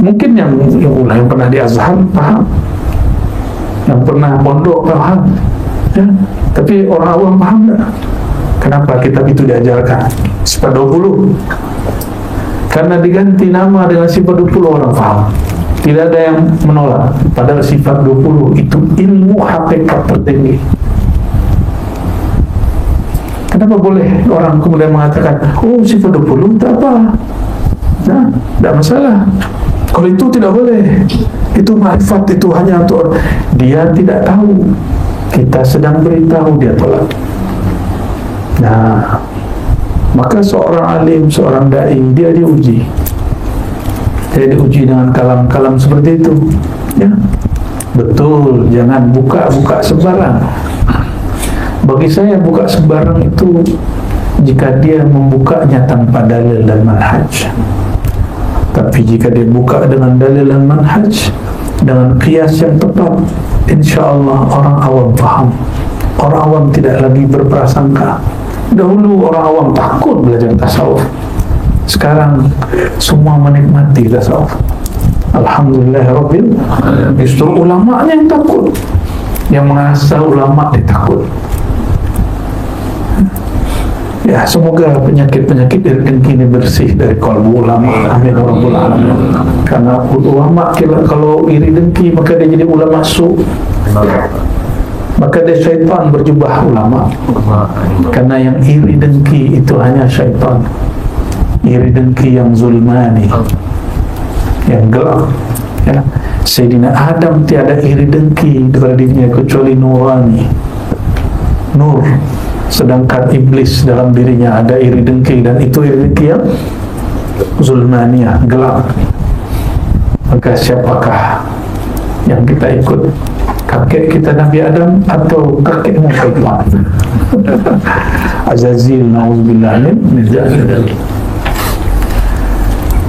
[SPEAKER 1] Mungkin yang pernah di Azhar paham, yang pernah pondok paham, ya. Tapi orang awam paham tak? Kenapa kitab itu diajarkan? Sifat 20. Karena diganti nama dengan sifat 20 orang paham. Tidak ada yang menolak. Padahal sifat 20 itu ilmu hakikat tertinggi. Kenapa boleh orang kemudian mengatakan, oh sifat 20 tak apa, nah, tidak masalah. Kalau itu tidak boleh, itu ma'rifat, itu hanya untuk dia tidak tahu, kita sedang beritahu, dia tolak. Nah, maka seorang alim, seorang da'i, dia diuji. Dia diuji dengan kalam-kalam seperti itu, ya. Betul, jangan buka-buka sembarang. Bagi saya buka sembarang itu jika dia membukanya tanpa dalil dan manhaj. Tapi jika dia buka dengan dalil dan manhaj, dengan qiyas yang tepat, insya-Allah orang awam faham. Orang awam tidak lagi berprasangka. Dahulu orang awam takut belajar tasawuf. Sekarang semua menikmati tasawuf. Alhamdulillahirabbil alamin. Justru ulamanya yang takut. Yang mengasah ulama dia takut. Ya, semoga penyakit-penyakit iri dengki ini bersih dari kalbu ulama. Amin ya rabbal alamin. Karena ulama kalau iri dengki maka dia jadi ulama su. Maka dia syaitan berjubah ulama. Karena yang iri dengki itu hanya syaitan. Iri dengki yang zulmani, yang gelap. Ya. Sayyidina Adam tiada iri dengki kepada dirinya kecuali nurani, nur. Sedangkan iblis dalam dirinya ada iri dengki, dan itu iri dengki yang zulmaniyah, gelap. Maka siapakah yang kita ikut? Kakek kita Nabi Adam atau kakekmu syaitan? Azazil, na'udzubillah min dzalik.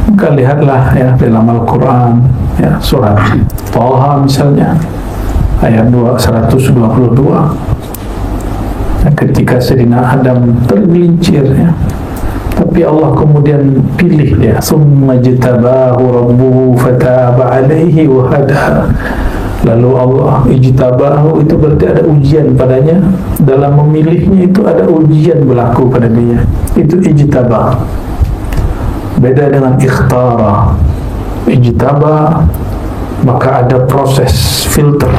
[SPEAKER 1] Maka lihatlah ya dalam Al-Quran, ya, surat Taha misalnya ayat 122, ketika Sayyidina Adam tergelincir, ya, tapi Allah kemudian pilih dia, summa jtabahu rabbuhu fataba alaihi wa hada. Lalu Allah ijtabahu, itu berarti ada ujian padanya. Dalam memilihnya itu ada ujian berlaku pada dia. Itu ijtabah. Beda dengan ikhtara. Ijtabah maka ada proses filter,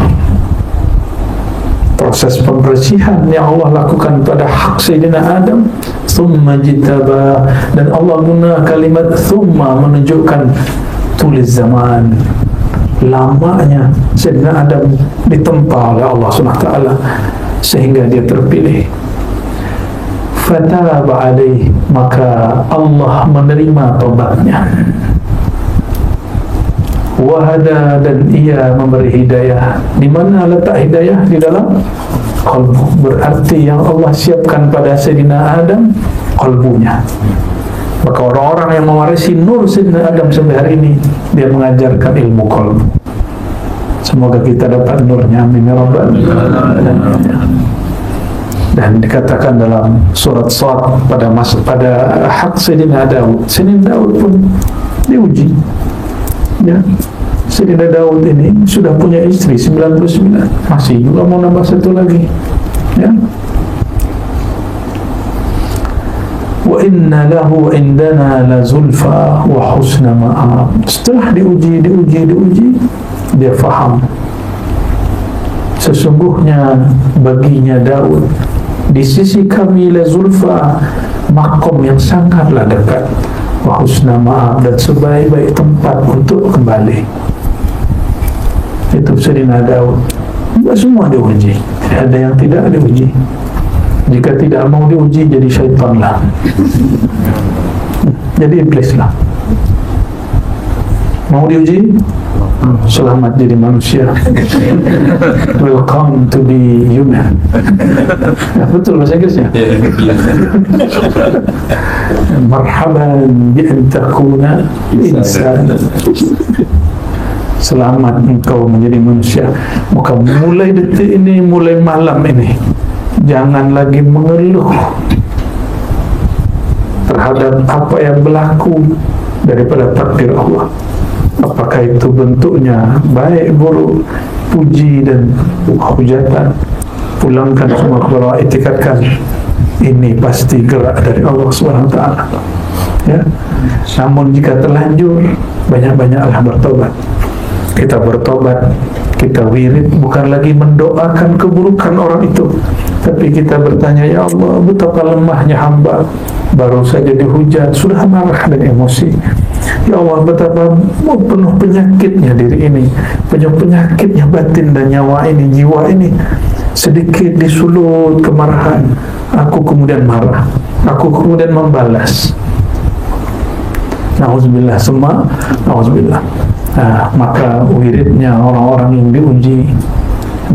[SPEAKER 1] proses pembersihan yang Allah lakukan pada hak Sayyidina Adam. Thumma jitaba, dan Allah guna kalimat thumma menunjukkan tulis zaman, lamanya Sayyidina Adam ditempa oleh Allah SWT sehingga dia terpilih. Fataba alaih, maka Allah menerima taubatnya. Wahada, dan ia memberi hidayah. Di mana letak hidayah? Di dalam qalbu. Berarti yang Allah siapkan pada Sayyidina Adam qalbunya. Maka orang-orang yang mewarisi nur Sayyidina Adam sampai hari ini, dia mengajarkan ilmu qalbu. Semoga kita dapat nurnya, amin ya rabbal alamin. Dan dikatakan dalam surat Shad pada hak Sayyidina Daud. Sayyidina Daud pun diuji, ya. Sayyidina Daud ini sudah punya istri 99, masih juga mau nambah satu lagi, ya. Wa inna lahu indana la zulfa wa husna ma'ab. Setelah diuji, dia faham sesungguhnya baginya Daud di sisi kami la zulfa, makom yang sangatlah dekat, wa husna ma'ab, dan sebaik-baik tempat untuk kembali. Itu Sayyidina Daud. Semua diuji, ada yang tidak diuji. Jika tidak mau diuji, jadi syaitan lah, jadi iblis lah. Mau diuji, selamat jadi manusia. Welcome to be human. Ya, betul bahasa Inggrisnya. Marhaban bi an takuna insan. Selamat engkau menjadi manusia. Maka mulai detik ini, mulai malam ini, jangan lagi mengeluh terhadap apa yang berlaku daripada takdir Allah. Apakah itu bentuknya baik, buruk, puji dan hujatan, pulangkan semua kepada Allah, itikadkan ini pasti gerak dari Allah SWT, ya. Namun jika terlanjur, banyak-banyaklah bertobat. Kita bertobat, kita wirid, bukan lagi mendoakan keburukan orang itu, tapi kita bertanya, ya Allah, betapa lemahnya hamba, baru saja dihujat, sudah marah dan emosi. Ya Allah, betapa penuh penyakitnya diri ini, penuh penyakitnya batin dan nyawa ini, jiwa ini. Sedikit disulut kemarahan, aku kemudian marah, aku kemudian membalas. Nauzubillah, semua nauzubillah. Maka wiridnya orang-orang yang diuji,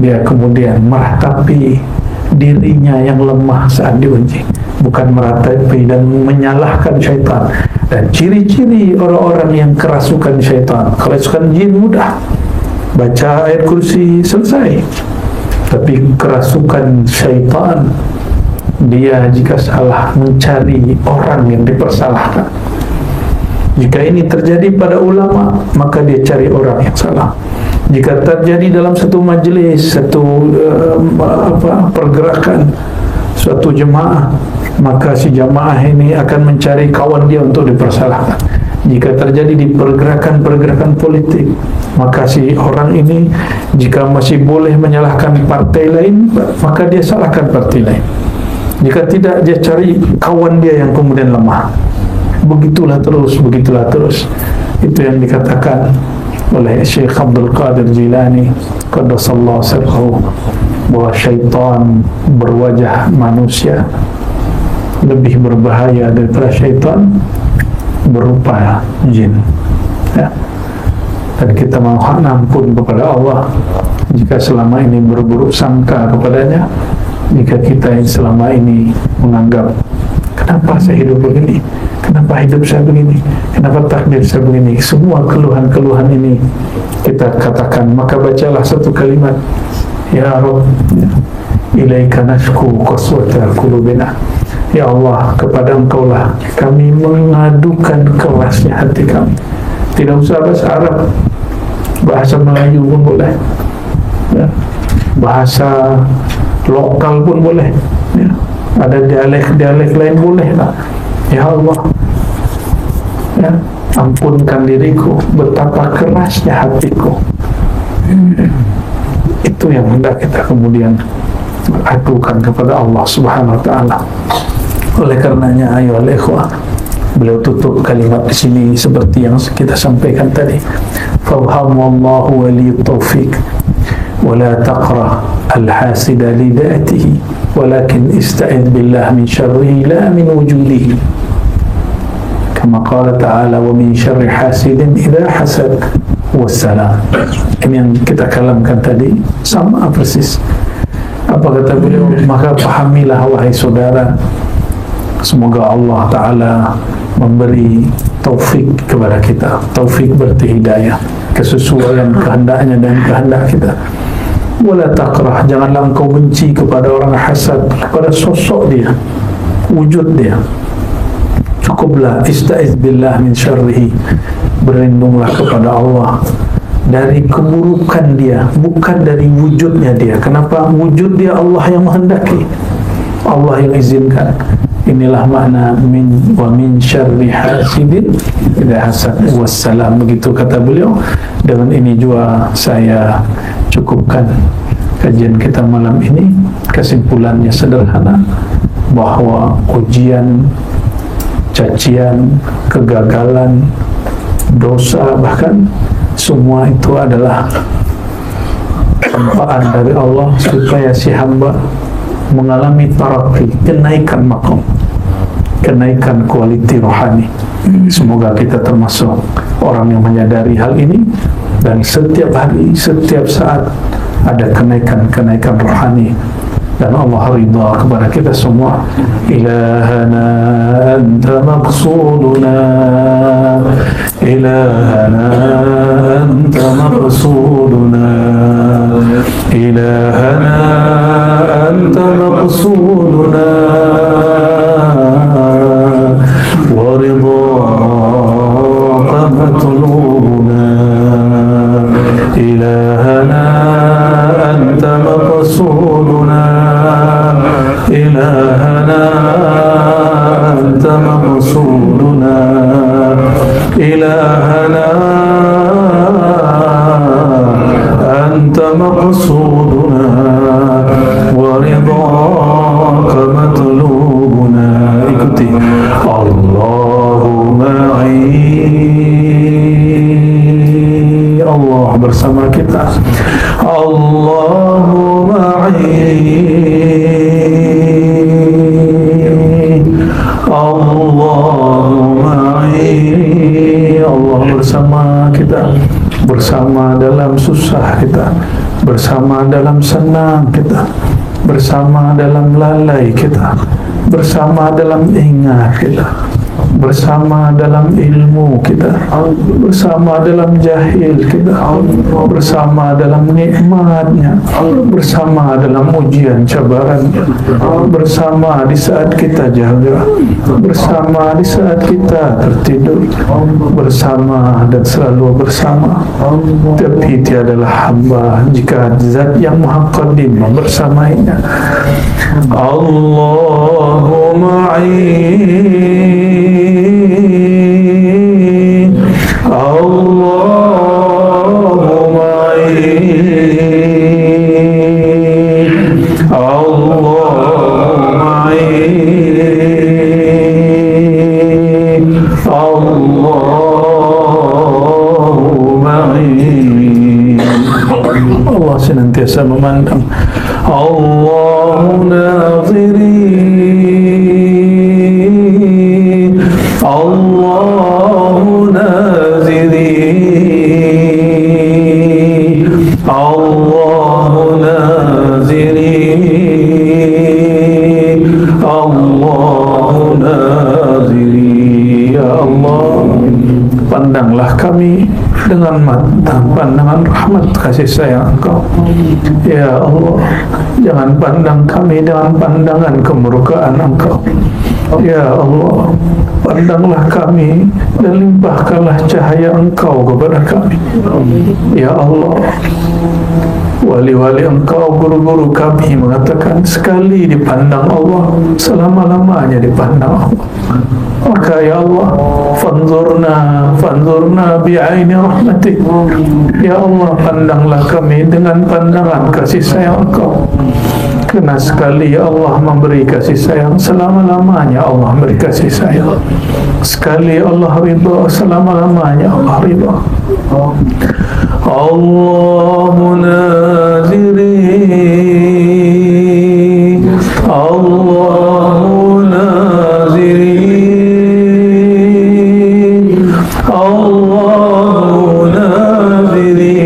[SPEAKER 1] dia kemudian meratapi dirinya yang lemah saat diuji, bukan meratapi dan menyalahkan syaitan. Dan ciri-ciri orang-orang yang kerasukan syaitan, kerasukan jin mudah, baca ayat kursi selesai. Tapi kerasukan syaitan, dia jika salah mencari orang yang dipersalahkan. Jika ini terjadi pada ulama, maka dia cari orang yang salah. Jika terjadi dalam satu majlis, satu pergerakan, suatu jemaah, maka si jamaah ini akan mencari kawan dia untuk dipersalahkan. Jika terjadi di pergerakan-pergerakan politik, maka si orang ini jika masih boleh menyalahkan partai lain, maka dia salahkan partai lain. Jika tidak, dia cari kawan dia yang kemudian lemah. Begitulah terus, begitulah terus. Itu yang dikatakan oleh Syekh Abdul Qadir Jilani qaddasallahu sirrahu, bahwa syaitan berwajah manusia lebih berbahaya daripada syaitan berupa jin, ya. Dan kita mohon ampun kepada Allah jika selama ini berburuk sangka kepadanya, jika kita yang selama ini menganggap, kenapa saya hidup begini, kenapa hidup saya begini, kenapa takdir saya begini. Semua keluhan-keluhan ini kita katakan, maka bacalah satu kalimat, ya Rabb, ilaika nashku qaswata qulubina. Ya Allah, kepada Engkau lah kami mengadukan kerasnya hati kami. Tidak usah bahasa Arab, bahasa Melayu pun boleh, ya. Bahasa lokal pun boleh, ya. Ada dialek-dialek lain boleh lah. Ya Allah, ya, ampunkan diriku, betapa kerasnya hatiku. Itu yang hendak kita kemudian adukan kepada Allah Subhanahu wa Ta'ala. Oleh karenanya, ayolah ikhwah, beliau tutup kalimat di sini seperti yang kita sampaikan tadi. Fawhamullahu waliyut taufiq, wala taqra al-hasida li dhatihi, walakin ista'id billah min syarrihi la min wujudihi. Kama qala ta'ala, wa min syarri hasidin idha hasad, wassalam. Ini yang kita kalamkan tadi, sama persis. Apa kata beliau? Maka pahamilah wahai saudara, semoga Allah Ta'ala memberi taufik kepada kita. Taufik berarti hidayah, kesesuaian kehendaknya dan kehendak kita. Wala takrah, janganlah engkau benci kepada orang hasad, kepada sosok dia, wujud dia. Cukuplah ista'iz billah min syarrihi, berlindunglah kepada Allah dari keburukan dia, bukan dari wujudnya dia. Kenapa? Wujud dia Allah yang menghendaki, Allah yang izinkan. Inilah makna wa min syarri hasidin idza hasad, wassalam. Begitu kata beliau. Dengan ini juga saya cukupkan kajian kita malam ini. Kesimpulannya sederhana, bahwa ujian, cacian, kegagalan, dosa, bahkan semua itu adalah cobaan dari Allah supaya si hamba mengalami taraqi, kenaikan maqam, kenaikan kualiti rohani. Semoga kita termasuk orang yang menyadari hal ini, dan setiap hari, setiap saat ada kenaikan-kenaikan rohani, dan Allah ridha kepada kita semua. Ilahana anta maqsuduna, ilahana anta maqsuduna, ilahana anta maqsuduna, wa ridhaka matlubuna, ilahana anta maqsuduna, ilahana anta maqsuduna, ilahana anta maqsuduna, wa ridhaka matlubuna. Ikuti Allahumma Allah bersama kita. Allahumma Allahumma Allah bersama kita, bersama dalam susah kita, bersama dalam senang kita, bersama dalam lalai kita, bersama dalam ingat kita, bersama dalam ilmu kita, bersama dalam jahil kita, bersama dalam nikmatnya, bersama dalam ujian cabarannya, bersama di saat kita jaga, bersama di saat kita tertidur, bersama dan selalu bersama. Tapi tiadalah hamba jika zat yang maha qadim bersamanya. Allahumma Allah senantiasa memandang. Allahu naziri, Allahu naziri, Allahu naziri, Allahu naziri. Ya Allah, pandanglah kami dengan mata pandangan rahmat kasih sayang Engkau. Ya Allah, jangan pandang kami dengan pandangan kemurkaan Engkau. Ya Allah, pandanglah kami dan limpahkanlah cahaya Engkau kepada kami. Ya Allah, wali-wali Engkau, guru-guru kami mengatakan sekali dipandang Allah, selama-lamanya dipandang Allah. Maka ya Allah, fanzurna bi'aini rahmatik. Ya Allah, pandanglah kami dengan pandangan kasih sayang Engkau. Karena sekali ya Allah memberi kasih sayang, selama-lamanya Allah memberi kasih sayang. Sekali Allah ridha, selama-lamanya Allah ridha. Allahu naziri, Allahu naziri, Allahu naziri,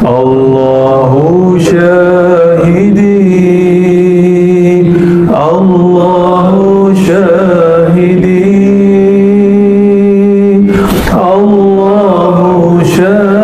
[SPEAKER 1] Allahu syahidi, Allahu syahidi, Allahu syahidi.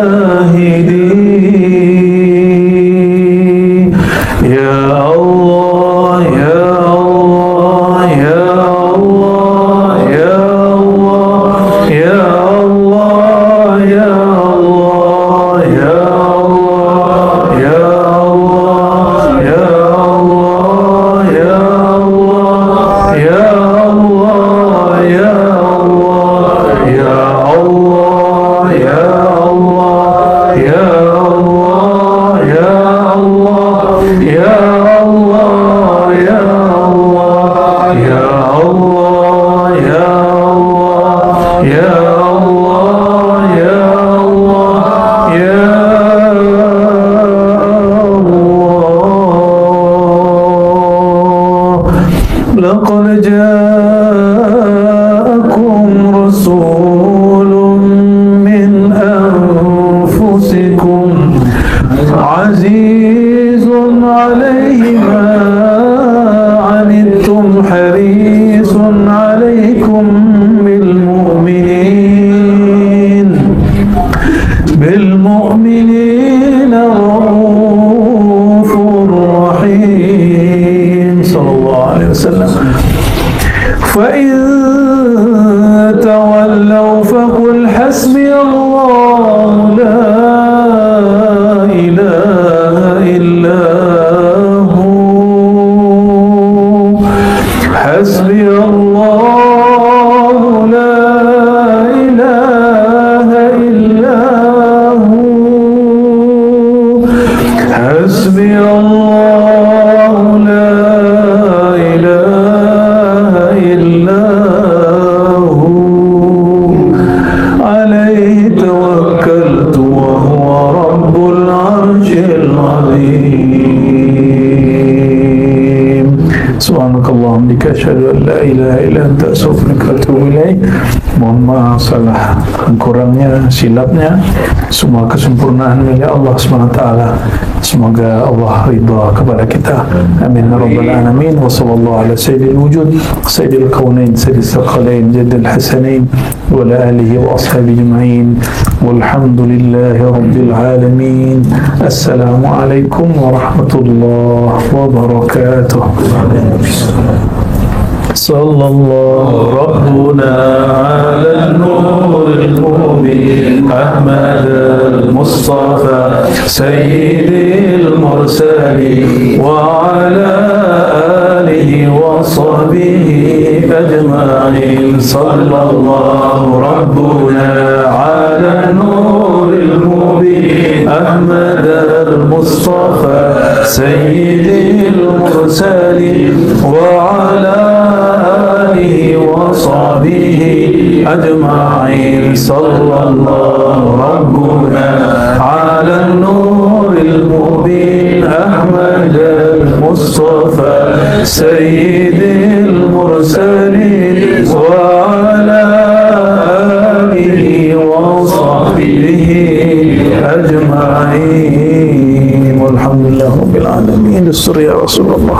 [SPEAKER 1] بالمؤمنين رؤوف رحيم صلى الله عليه وسلم فإن تولوا فقل حسبي الله لا إله إلا هو حسبي الله لا إله إلا هو حسبي الله لا إله إلا هو عليه توكلت وهو رب العرش العظيم سبحانك اللهم بك أشهد أن لا إله إلا أنت أستغفرك وأتوب إليك. Mohon maaf salah kurangnya, silapnya. Semua kesempurnaan milik Allah SWT. Semoga Allah ridha kepada kita. Amin ya rabbal alamin. Wa sallallahu ala sayyidil wujud sayyidil kaunain sayyidil thaqalain jaddil hasanain wa ala alihi wa ashabihi ajma'in. Walhamdulillahi rabbil alamin. Assalamu alaikum warahmatullahi wabarakatuh. صلى الله ربنا على النور المبين أحمد المصطفى سيد المرسلين وعلى آله وصحبه أجمعين صلى الله ربنا على النور المبين أحمد المصطفى سيد المرسلين وعلى وصحبه أجمعين صلى الله ربنا على النور المبين أحمد المصطفى سيد المرسلين وعلى آله وصحبه أجمعين والحمد لله رب العالمين. السر يا رسول الله.